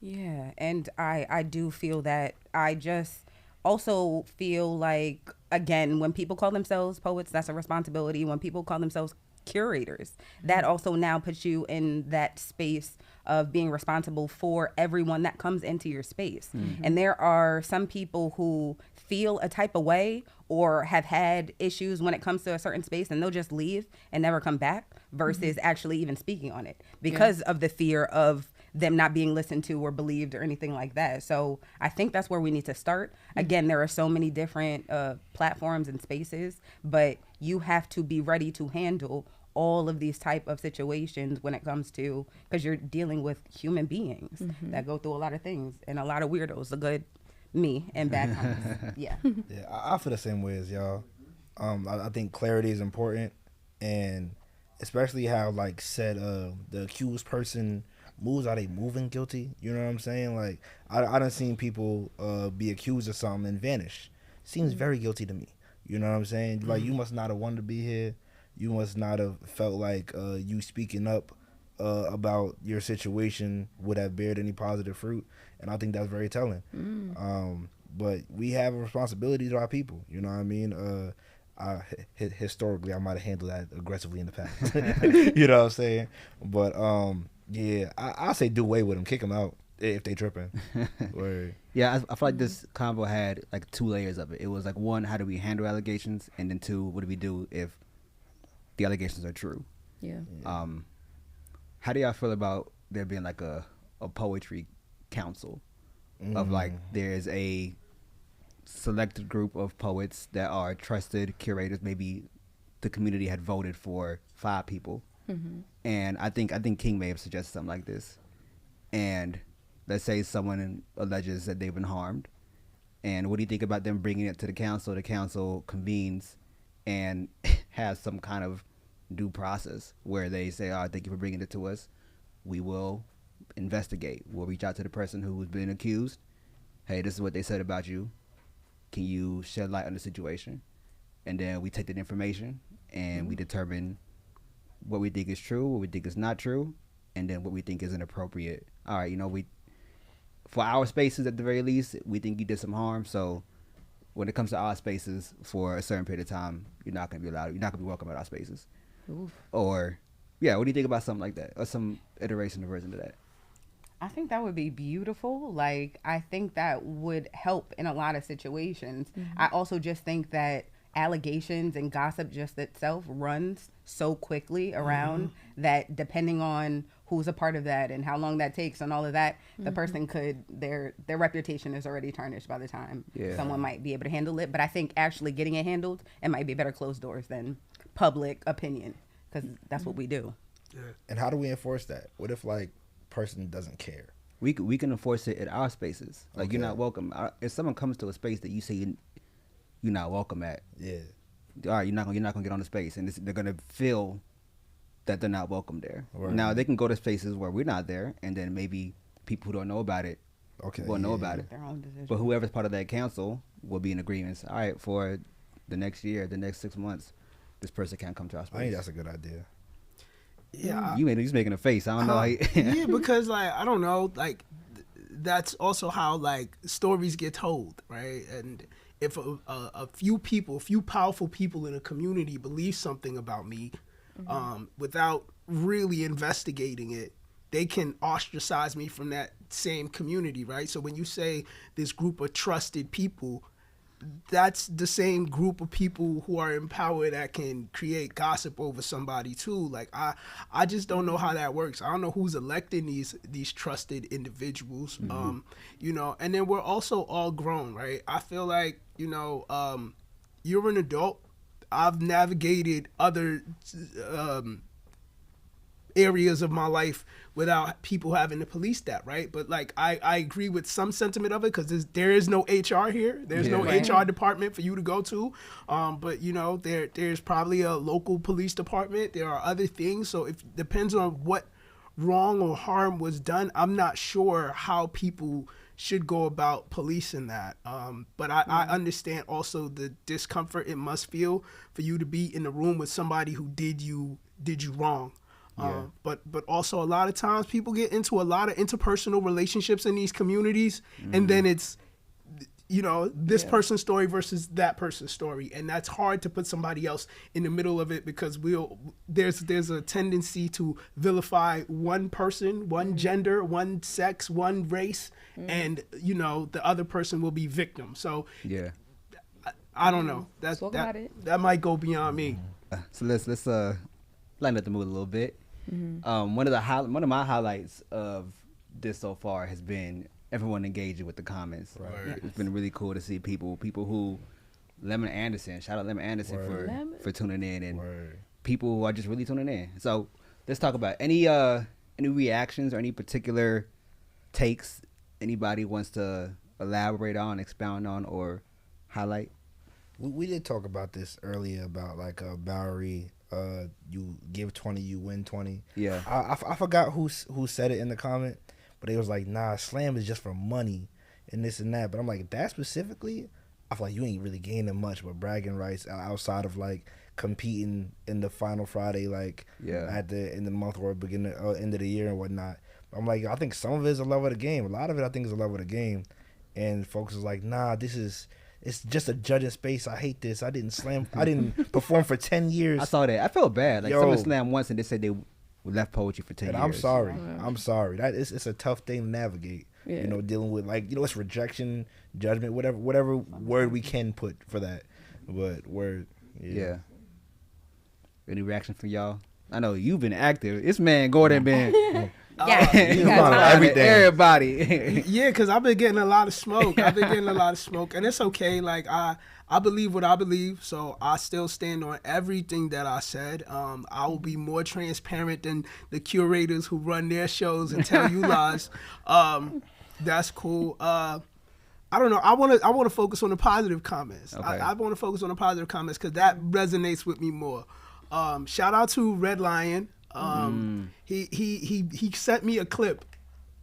S3: Yeah, and I do feel that. I just also feel like, again, when people call themselves poets, that's a responsibility. When people call themselves curators, that also now puts you in that space of being responsible for everyone that comes into your space. And there are some people who feel a type of way or have had issues when it comes to a certain space, and they'll just leave and never come back, versus actually even speaking on it because of the fear of them not being listened to or believed or anything like that. So I think that's where we need to start. Again, there are so many different platforms and spaces, but you have to be ready to handle all of these type of situations when it comes to, because you're dealing with human beings that go through a lot of things, and a lot of weirdos, the good, me, and bad comments. Yeah,
S2: I feel the same way as y'all. I think clarity is important, and especially how, like, said the accused person moves. Are they moving guilty? You know what I'm saying? Like, I done seen people be accused of something and vanish. Seems very guilty to me. You know what I'm saying? Like, you must not have wanted to be here. You must not have felt like you speaking up about your situation would have bared any positive fruit. And I think that's very telling. But we have a responsibility to our people. You know what I mean? Historically, I might have handled that aggressively in the past. You know what I'm saying? But, yeah, I say do away with them. Kick them out. if they tripping. Word.
S1: Yeah, I feel like this convo had like 2 layers of it. It was like, 1, how do we handle allegations, and then 2, what do we do if the allegations are true?
S4: Yeah.
S1: How do y'all feel about there being like a poetry council of like there's a selected group of poets that are trusted curators? Maybe the community had voted for 5 people, and I think King may have suggested something like this. And let's say someone alleges that they've been harmed, and what do you think about them bringing it to the council? The council convenes and has some kind of due process where they say, "Oh, thank you for bringing it to us. We will investigate. We'll reach out to the person who's been accused. Hey, this is what they said about you. Can you shed light on the situation?" And then we take that information and we determine what we think is true, what we think is not true, and then what we think is inappropriate. All right, for our spaces at the very least, we think you did some harm. So when it comes to our spaces for a certain period of time, you're not going to be allowed. You're not going to be welcome at our spaces.
S4: Oof.
S1: Or, yeah, what do you think about something like that, or some iteration or version of that?
S3: I think that would be beautiful. Like, I think that would help in a lot of situations. I also just think that allegations and gossip just itself runs so quickly around that depending on who's a part of that and how long that takes and all of that, the person could, their reputation is already tarnished by the time someone might be able to handle it. But I think actually getting it handled, it might be better closed doors than public opinion, because that's what we do.
S5: Yeah.
S2: And how do we enforce that? What if like person doesn't care?
S1: We can enforce it at our spaces. Like, you're not welcome. If someone comes to a space that you say you're not welcome at, all right, you're not gonna get on the space, and they're gonna feel that they're not welcome there. Right. Now they can go to spaces where we're not there, and then maybe people who don't know about it will know about it. But whoever's part of that council will be in agreement. All right, for the next year, the next 6 months, this person can't come to our space.
S2: I think that's a good idea.
S5: Yeah,
S1: he's making a face. I don't know.
S5: Yeah, because like I don't know, like that's also how like stories get told, right? And if a few powerful people in a community believe something about me, without really investigating it, they can ostracize me from that same community, right? So when you say this group of trusted people, that's the same group of people who are in power that can create gossip over somebody too. Like I just don't know how that works. I don't know who's electing these trusted individuals. And then we're also all grown, right? I feel like, you're an adult. I've navigated other areas of my life without people having to police that, right? But like I agree with some sentiment of it, because there is no HR here. There's no HR department for you to go to. But there's probably a local police department. There are other things. So it depends on what wrong or harm was done. I'm not sure how people should go about policing that. But I understand also the discomfort it must feel for you to be in the room with somebody who did you wrong. But also a lot of times people get into a lot of interpersonal relationships in these communities, and then it's this person's story versus that person's story, and that's hard to put somebody else in the middle of it, because there's a tendency to vilify one person, one gender, one sex, one race, and the other person will be victim. So I don't know. That might go beyond me.
S1: So let's lighten up the mood a little bit. One of my highlights of this so far has been everyone engaging with the comments. Right. It's been really cool to see people who Lemon Anderson, shout out Lemon Anderson for tuning in, and people who are just really tuning in. So let's talk about any reactions or any particular takes anybody wants to elaborate on, expound on, or highlight.
S2: We did talk about this earlier about like Bowery. You give 20, you win 20. Yeah. I forgot who said it in the comment, but it was like, nah, slam is just for money and this and that. But I'm like, that specifically, I feel like you ain't really gaining much with bragging rights outside of like competing in the final Friday, like at the end of the month or beginning end of the year and whatnot. But I'm like, I think some of it is a love of the game. A lot of it I think is a love of the game. And folks is like, nah, it's just a judging space. I hate this. I didn't perform for 10 years.
S1: I saw that. I felt bad. Like someone slammed once and they said We left poetry for 10
S2: and
S1: years.
S2: I'm sorry. That is, it's a tough thing to navigate.
S4: Yeah.
S2: You know, dealing with, like, you know, it's rejection, judgment, whatever word we can put for that. But word,
S1: yeah. Any reaction from y'all? I know you've been active. This man Gordon been everybody.
S5: Yeah, because I've been getting a lot of smoke. And it's okay. Like, I believe what I believe, so I still stand on everything that I said. I will be more transparent than the curators who run their shows and tell you lies. That's cool. I don't know. I want to focus on the positive comments.
S1: Okay.
S5: I want to focus on the positive comments because that resonates with me more. Shout out to Red Lion. He sent me a clip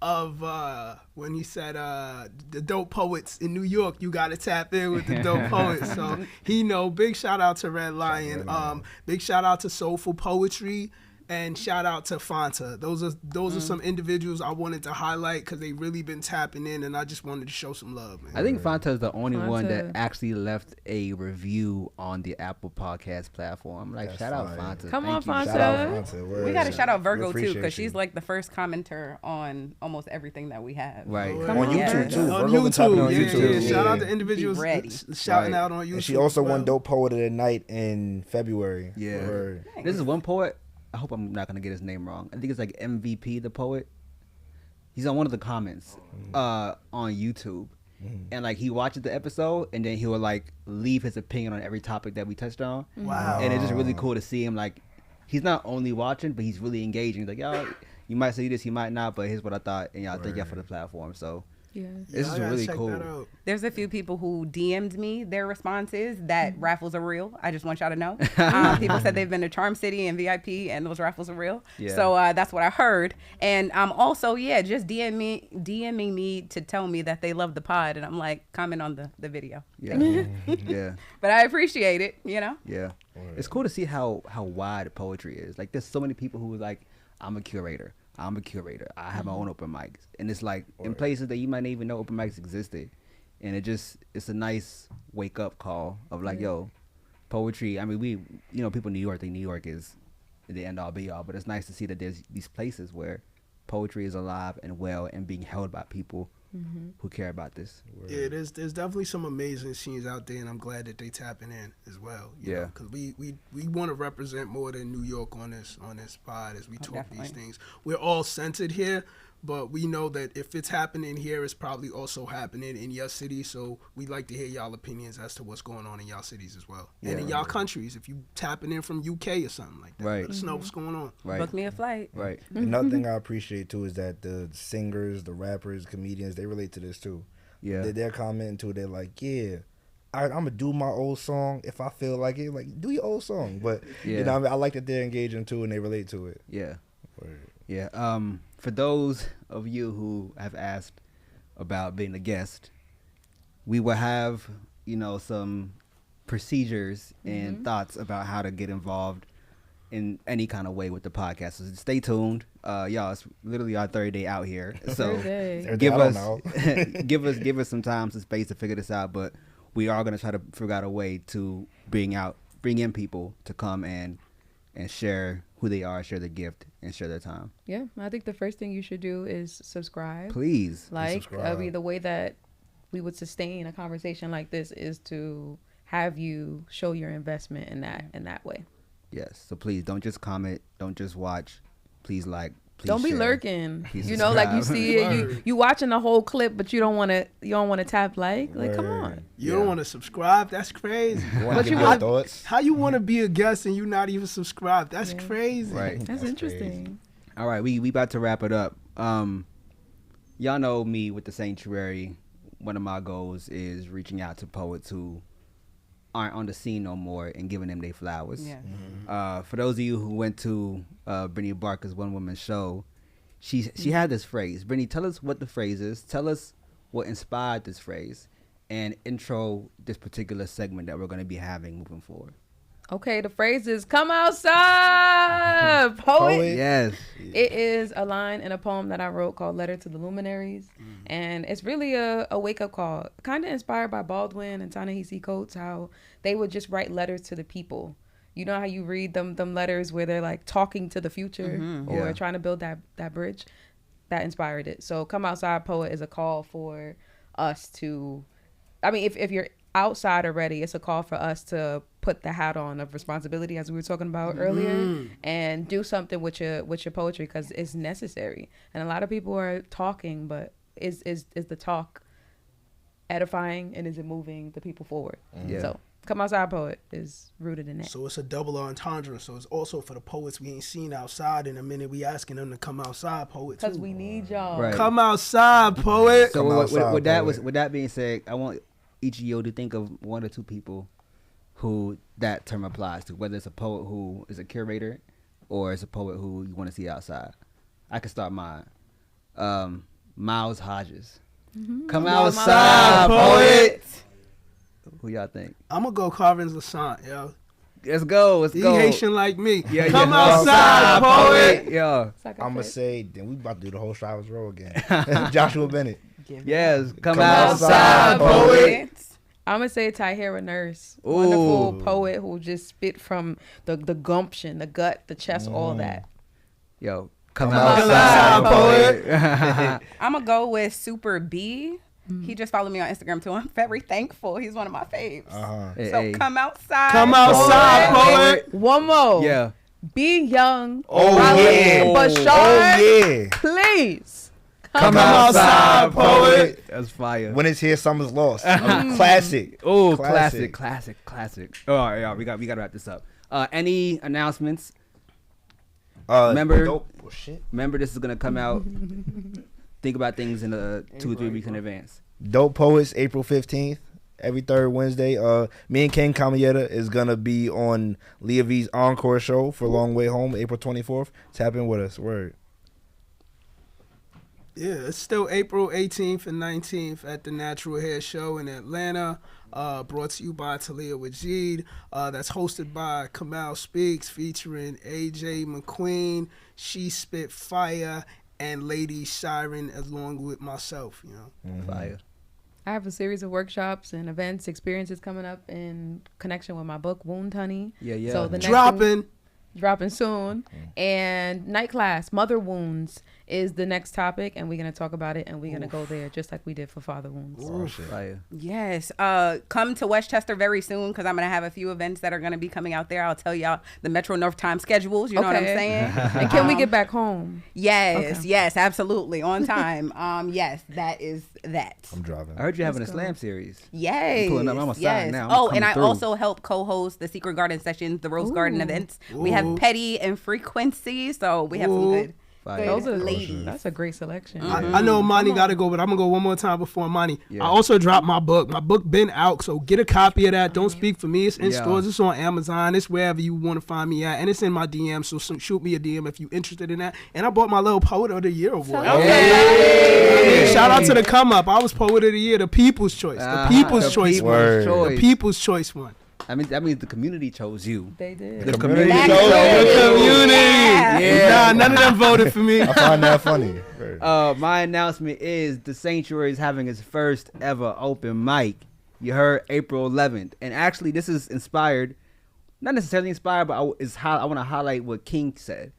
S5: of when he said the dope poets in New York, you gotta tap in with the dope poets. So big shout out to Red Lion. Big shout out to Soulful Poetry. And shout out to Fanta. Those are some individuals I wanted to highlight because they really been tapping in, and I just wanted to show some love, man.
S1: I think Fanta is the only one that actually left a review on the Apple Podcast platform. Like, shout out Fanta.
S4: Come on, Fanta.
S2: Shout out Fanta.
S3: We got to shout out Virgo too, because she's like the first commenter on almost everything that we have.
S1: Right.
S2: On YouTube too.
S5: On
S2: Virgo been tapping on
S5: YouTube.
S2: YouTube.
S5: Yeah. Shout out to individuals shouting out on YouTube.
S2: And she also won Dope Poet of the Night in February.
S1: Yeah. This is one poet. I hope I'm not gonna get his name wrong. I think it's like MVP the poet. He's on one of the comments on YouTube, and like he watches the episode, and then he will like leave his opinion on every topic that we touched on.
S5: Wow!
S1: And it's just really cool to see him. Like, he's not only watching, but he's really engaging. He's like, y'all, you might say this, you might not, but here's what I thought, and y'all thank y'all for the platform. So.
S4: Yeah,
S1: this is really cool.
S3: There's a few people who DM'd me their responses that raffles are real. I just want y'all to know. People said they've been to Charm City and VIP and those raffles are real. Yeah. So that's what I heard. And also, just DMing me to tell me that they love the pod. And I'm like, comment on the video.
S1: Yeah. Yeah.
S3: But I appreciate it, Yeah.
S1: It's cool to see how wide poetry is. Like, there's so many people who are like, I'm a curator. I have my own open mics. And it's like in places that you might not even know open mics existed. And it's a nice wake up call of like, yo, poetry. I mean, people in New York think New York is the end all be all, but it's nice to see that there's these places where poetry is alive and well and being held by people who care about this.
S5: Yeah, there's definitely some amazing scenes out there, and I'm glad that they tapping in as well. Because we want to represent more than New York on this pod as we talk these things. We're all centered here, but we know that if it's happening here, it's probably also happening in your city. So we'd like to hear y'all opinions as to what's going on in y'all cities as well, and in y'all countries. If you tapping in from UK or something like that, let us know what's going on.
S3: Book me a flight.
S2: Another thing I appreciate too is that the singers, the rappers, comedians, they relate to this too. They're commenting too. They're like, I'm gonna do my old song if I feel like it. Like, do your old song, but I like that they're engaging too and they relate to it.
S1: For those of you who have asked about being a guest, we will have some procedures and thoughts about how to get involved in any kind of way with the podcast. So stay tuned, y'all. It's literally our third day out here, so give us some time, some space to figure this out. But we are gonna try to figure out a way to bring in people to come and share who they are, share their gift, and share their time.
S4: Yeah, I think the first thing you should do is subscribe.
S1: Please.
S4: The way that we would sustain a conversation like this is to have you show your investment in that way.
S1: Yes. So please don't just comment, don't just watch. Please
S4: don't be lurking. Like you see it, you watching the whole clip, but you don't want to tap like come on.
S5: You don't want to subscribe? That's crazy. How you want to be a guest and you not even subscribed? That's crazy.
S1: Right.
S4: That's interesting.
S1: Crazy. All right, we about to wrap it up. Y'all know me with the Sanctuary. One of my goals is reaching out to poets who aren't on the scene no more and giving them their flowers. For those of you who went to Brittany Barker's one woman show, she had this phrase. Brittany, tell us what the phrase is. Tell us what inspired this phrase, and intro this particular segment that we're going to be having moving forward.
S4: Okay, the phrase is "Come outside, poet."
S1: Yes.
S4: It is a line in a poem that I wrote called "Letter to the Luminaries," and it's really a wake up call, kind of inspired by Baldwin and Ta-Nehisi Coates, how they would just write letters to the people, You know how you read them letters where they're like talking to the future or trying to build that bridge? That inspired it. So Come Outside Poet is a call for us to, I mean, if you're outside already, it's a call for us to put the hat on of responsibility, as we were talking about earlier, and do something with your poetry, because it's necessary. And a lot of people are talking, but is the talk edifying, and is it moving the people forward? So Come Outside Poet is rooted in that.
S5: So it's a double entendre. So it's also for the poets we ain't seen outside in a minute. We asking them to come outside, poet, too.
S4: Because we need y'all.
S1: Right.
S5: Come outside, poet.
S1: So with that being said, I want each of you to think of one or two people who that term applies to, whether it's a poet who is a curator or it's a poet who you want to see outside. I can start mine. Miles Hodges. Come outside, poet. Who y'all think?
S5: I'm going to go Carvin's Lassant, yo.
S1: Let's go.
S5: He Haitian like me.
S1: Yeah,
S5: Come outside, poet.
S1: Yeah.
S2: I'm going to say, then we about to do the whole Strivers Row again. Joshua Bennett.
S1: Yes. Come outside, poet.
S4: I'm going to say Tahira Nurse. Ooh. Wonderful poet who just spit from the gumption, the gut, the chest, all that.
S1: Yo. Come outside, poet.
S3: I'm going to go with Super B. He just followed me on Instagram too. I'm very thankful. He's one of my faves. So come outside.
S5: Come outside, poet.
S4: One more.
S1: Yeah.
S4: Be young.
S2: Oh, yeah.
S4: Bashar,
S2: oh, yeah.
S4: Please.
S2: Come outside, poet.
S1: That's fire.
S2: When it's here, summer's lost. Classic.
S1: Oh, classic. Oh, yeah, we got to wrap this up. Any announcements? Remember, this is going to come out. Think about things in 2 or 3 weeks in advance. Dope Poets, April 15th, every third Wednesday. Me and Ken Camayetta is going to be on Leah V's Encore show for Long Way Home, April 24th. Tap in with us. Word.
S5: Yeah, it's still April 18th and 19th at the Natural Hair Show in Atlanta. Brought to you by Talia Wajid. That's hosted by Kamal Speaks, featuring AJ McQueen, She Spit Fire, and Lady Siren, along with myself, you know.
S1: Fire.
S4: I have a series of workshops and events, experiences coming up in connection with my book, Wound Honey.
S1: Yeah.
S4: So the next dropping soon. And night class, Mother Wounds, is the next topic, and we're going to talk about it, and we're going to go there just like we did for Father Wounds.
S1: Oh, shit. Fire.
S3: Yes. Come to Westchester very soon, because I'm going to have a few events that are going to be coming out there. I'll tell y'all the Metro North time schedules. You know what I'm saying?
S4: And can we get back home?
S3: Yes, absolutely. On time. Yes, that is that.
S2: I'm driving.
S1: I heard you having a slam series.
S3: Yes.
S1: I'm pulling up. I'm on side now.
S3: Oh, and I also help co-host the Secret Garden sessions, the Rose Garden events. We have Petty and Frequency, so we have some good.
S4: Those are ladies. That's a great selection.
S5: I know Imani got to go, but I'm going to go one more time before Imani. I also dropped my book. My book been out, so get a copy of that. Don't speak for me. It's in stores. It's on Amazon. It's wherever you want to find me at. And it's in my DM, so shoot me a DM if you're interested in that. And I bought my little Poet of the Year award. Shout out to the Come Up. I was Poet of the Year, the People's Choice. The People's Choice one. The People's Choice one.
S1: I mean, that means the community chose you.
S4: They did.
S1: The community
S5: chose you. The community. Yeah. Nah, none of them voted for me.
S2: I find that funny.
S1: My announcement is the Sanctuary is having its first ever open mic. You heard, April 11th. And actually, this is inspired, not necessarily inspired, but I want to highlight what King said.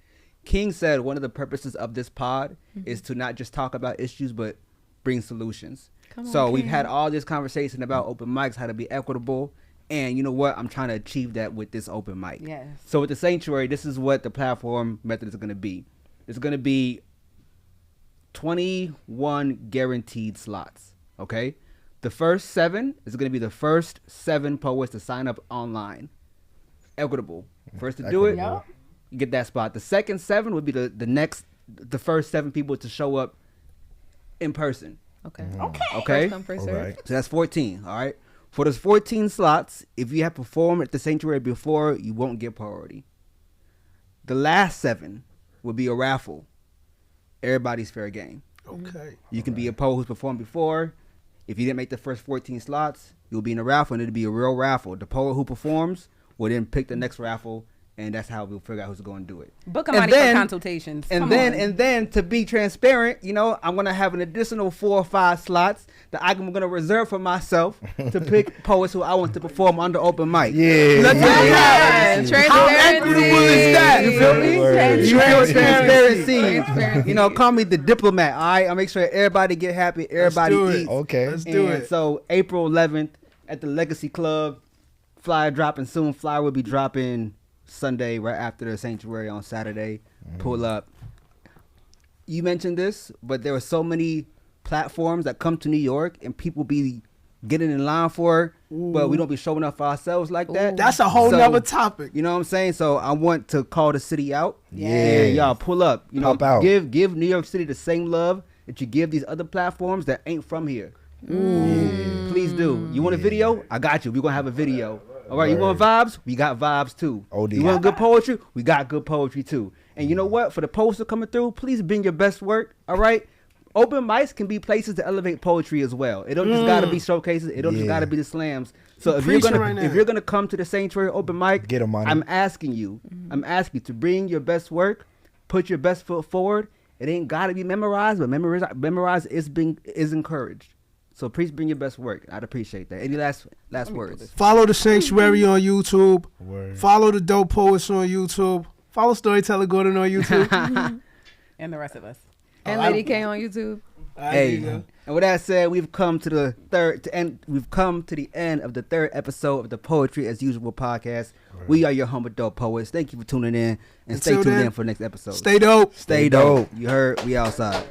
S1: King said one of the purposes of this pod is to not just talk about issues, but bring solutions. We've had all this conversation about open mics, how to be equitable. And you know what? I'm trying to achieve that with this open mic.
S3: Yes.
S1: So with the Sanctuary, this is what the platform method is going to be. It's going to be 21 guaranteed slots. Okay? The first 7 is going to be the first 7 poets to sign up online. Equitable. First to do it, you get that spot. The second 7 would be the first 7 people to show up in person.
S4: Okay.
S1: Okay.
S4: First come, first serve.
S1: So that's 14. All right. For those 14 slots, if you have performed at the Sanctuary before, you won't get priority. The last 7 will be a raffle. Everybody's fair game.
S5: Okay.
S1: You can be a poet who's performed before. If you didn't make the first 14 slots, you'll be in a raffle, and it'll be a real raffle. The poet who performs will then pick the next raffle and that's how we'll figure out who's going to do it.
S3: Book Imani for consultations.
S1: And then to be transparent, you know, I'm going to have an additional 4 or 5 slots that I'm going to reserve for myself to pick poets who I want to perform under open mic.
S4: Transparency.
S1: How equitable is that? You feel me? Transparency. You know, call me the diplomat. All right, I'll make sure everybody get happy, everybody eats.
S2: Okay,
S5: let's do it.
S1: So April 11th at the Legacy Club, flyer dropping soon. Flyer will be dropping Sunday right after the Sanctuary on Saturday. Pull up. You mentioned this, but there are so many platforms that come to New York and people be getting in line for, but we don't be showing up for ourselves like that.
S5: That's a whole nother topic.
S1: You know what I'm saying? So I want to call the city out.
S2: Yeah,
S1: y'all pull up. You know,
S2: pop out.
S1: give New York City the same love that you give these other platforms that ain't from here. Please do. You want a video? I got you. We're gonna have a video. All right, you want vibes? We got vibes too. You want good poetry? We got good poetry too. And you know what? For the poster coming through, please bring your best work. All right. Open mics can be places to elevate poetry as well. It don't just gotta be showcases. It don't just gotta be the slams. So if you're gonna come to the Sanctuary open mic, get 'em, I'm asking you to bring your best work, put your best foot forward. It ain't gotta be memorized, but memorized is encouraged. So please bring your best work. I'd appreciate that. Any last words?
S5: Follow the Sanctuary on YouTube. Follow the Dope Poets on YouTube. Follow Storyteller Gordon on YouTube.
S3: And the rest of us.
S4: And Lady K on YouTube.
S1: Hey, and with that said, we've come to the end of the 3rd episode of the Poetry as Usual podcast. We are your humble dope poets. Thank you for tuning in, and stay tuned in for the next episode.
S5: Stay dope.
S1: Stay dope. You heard? We outside.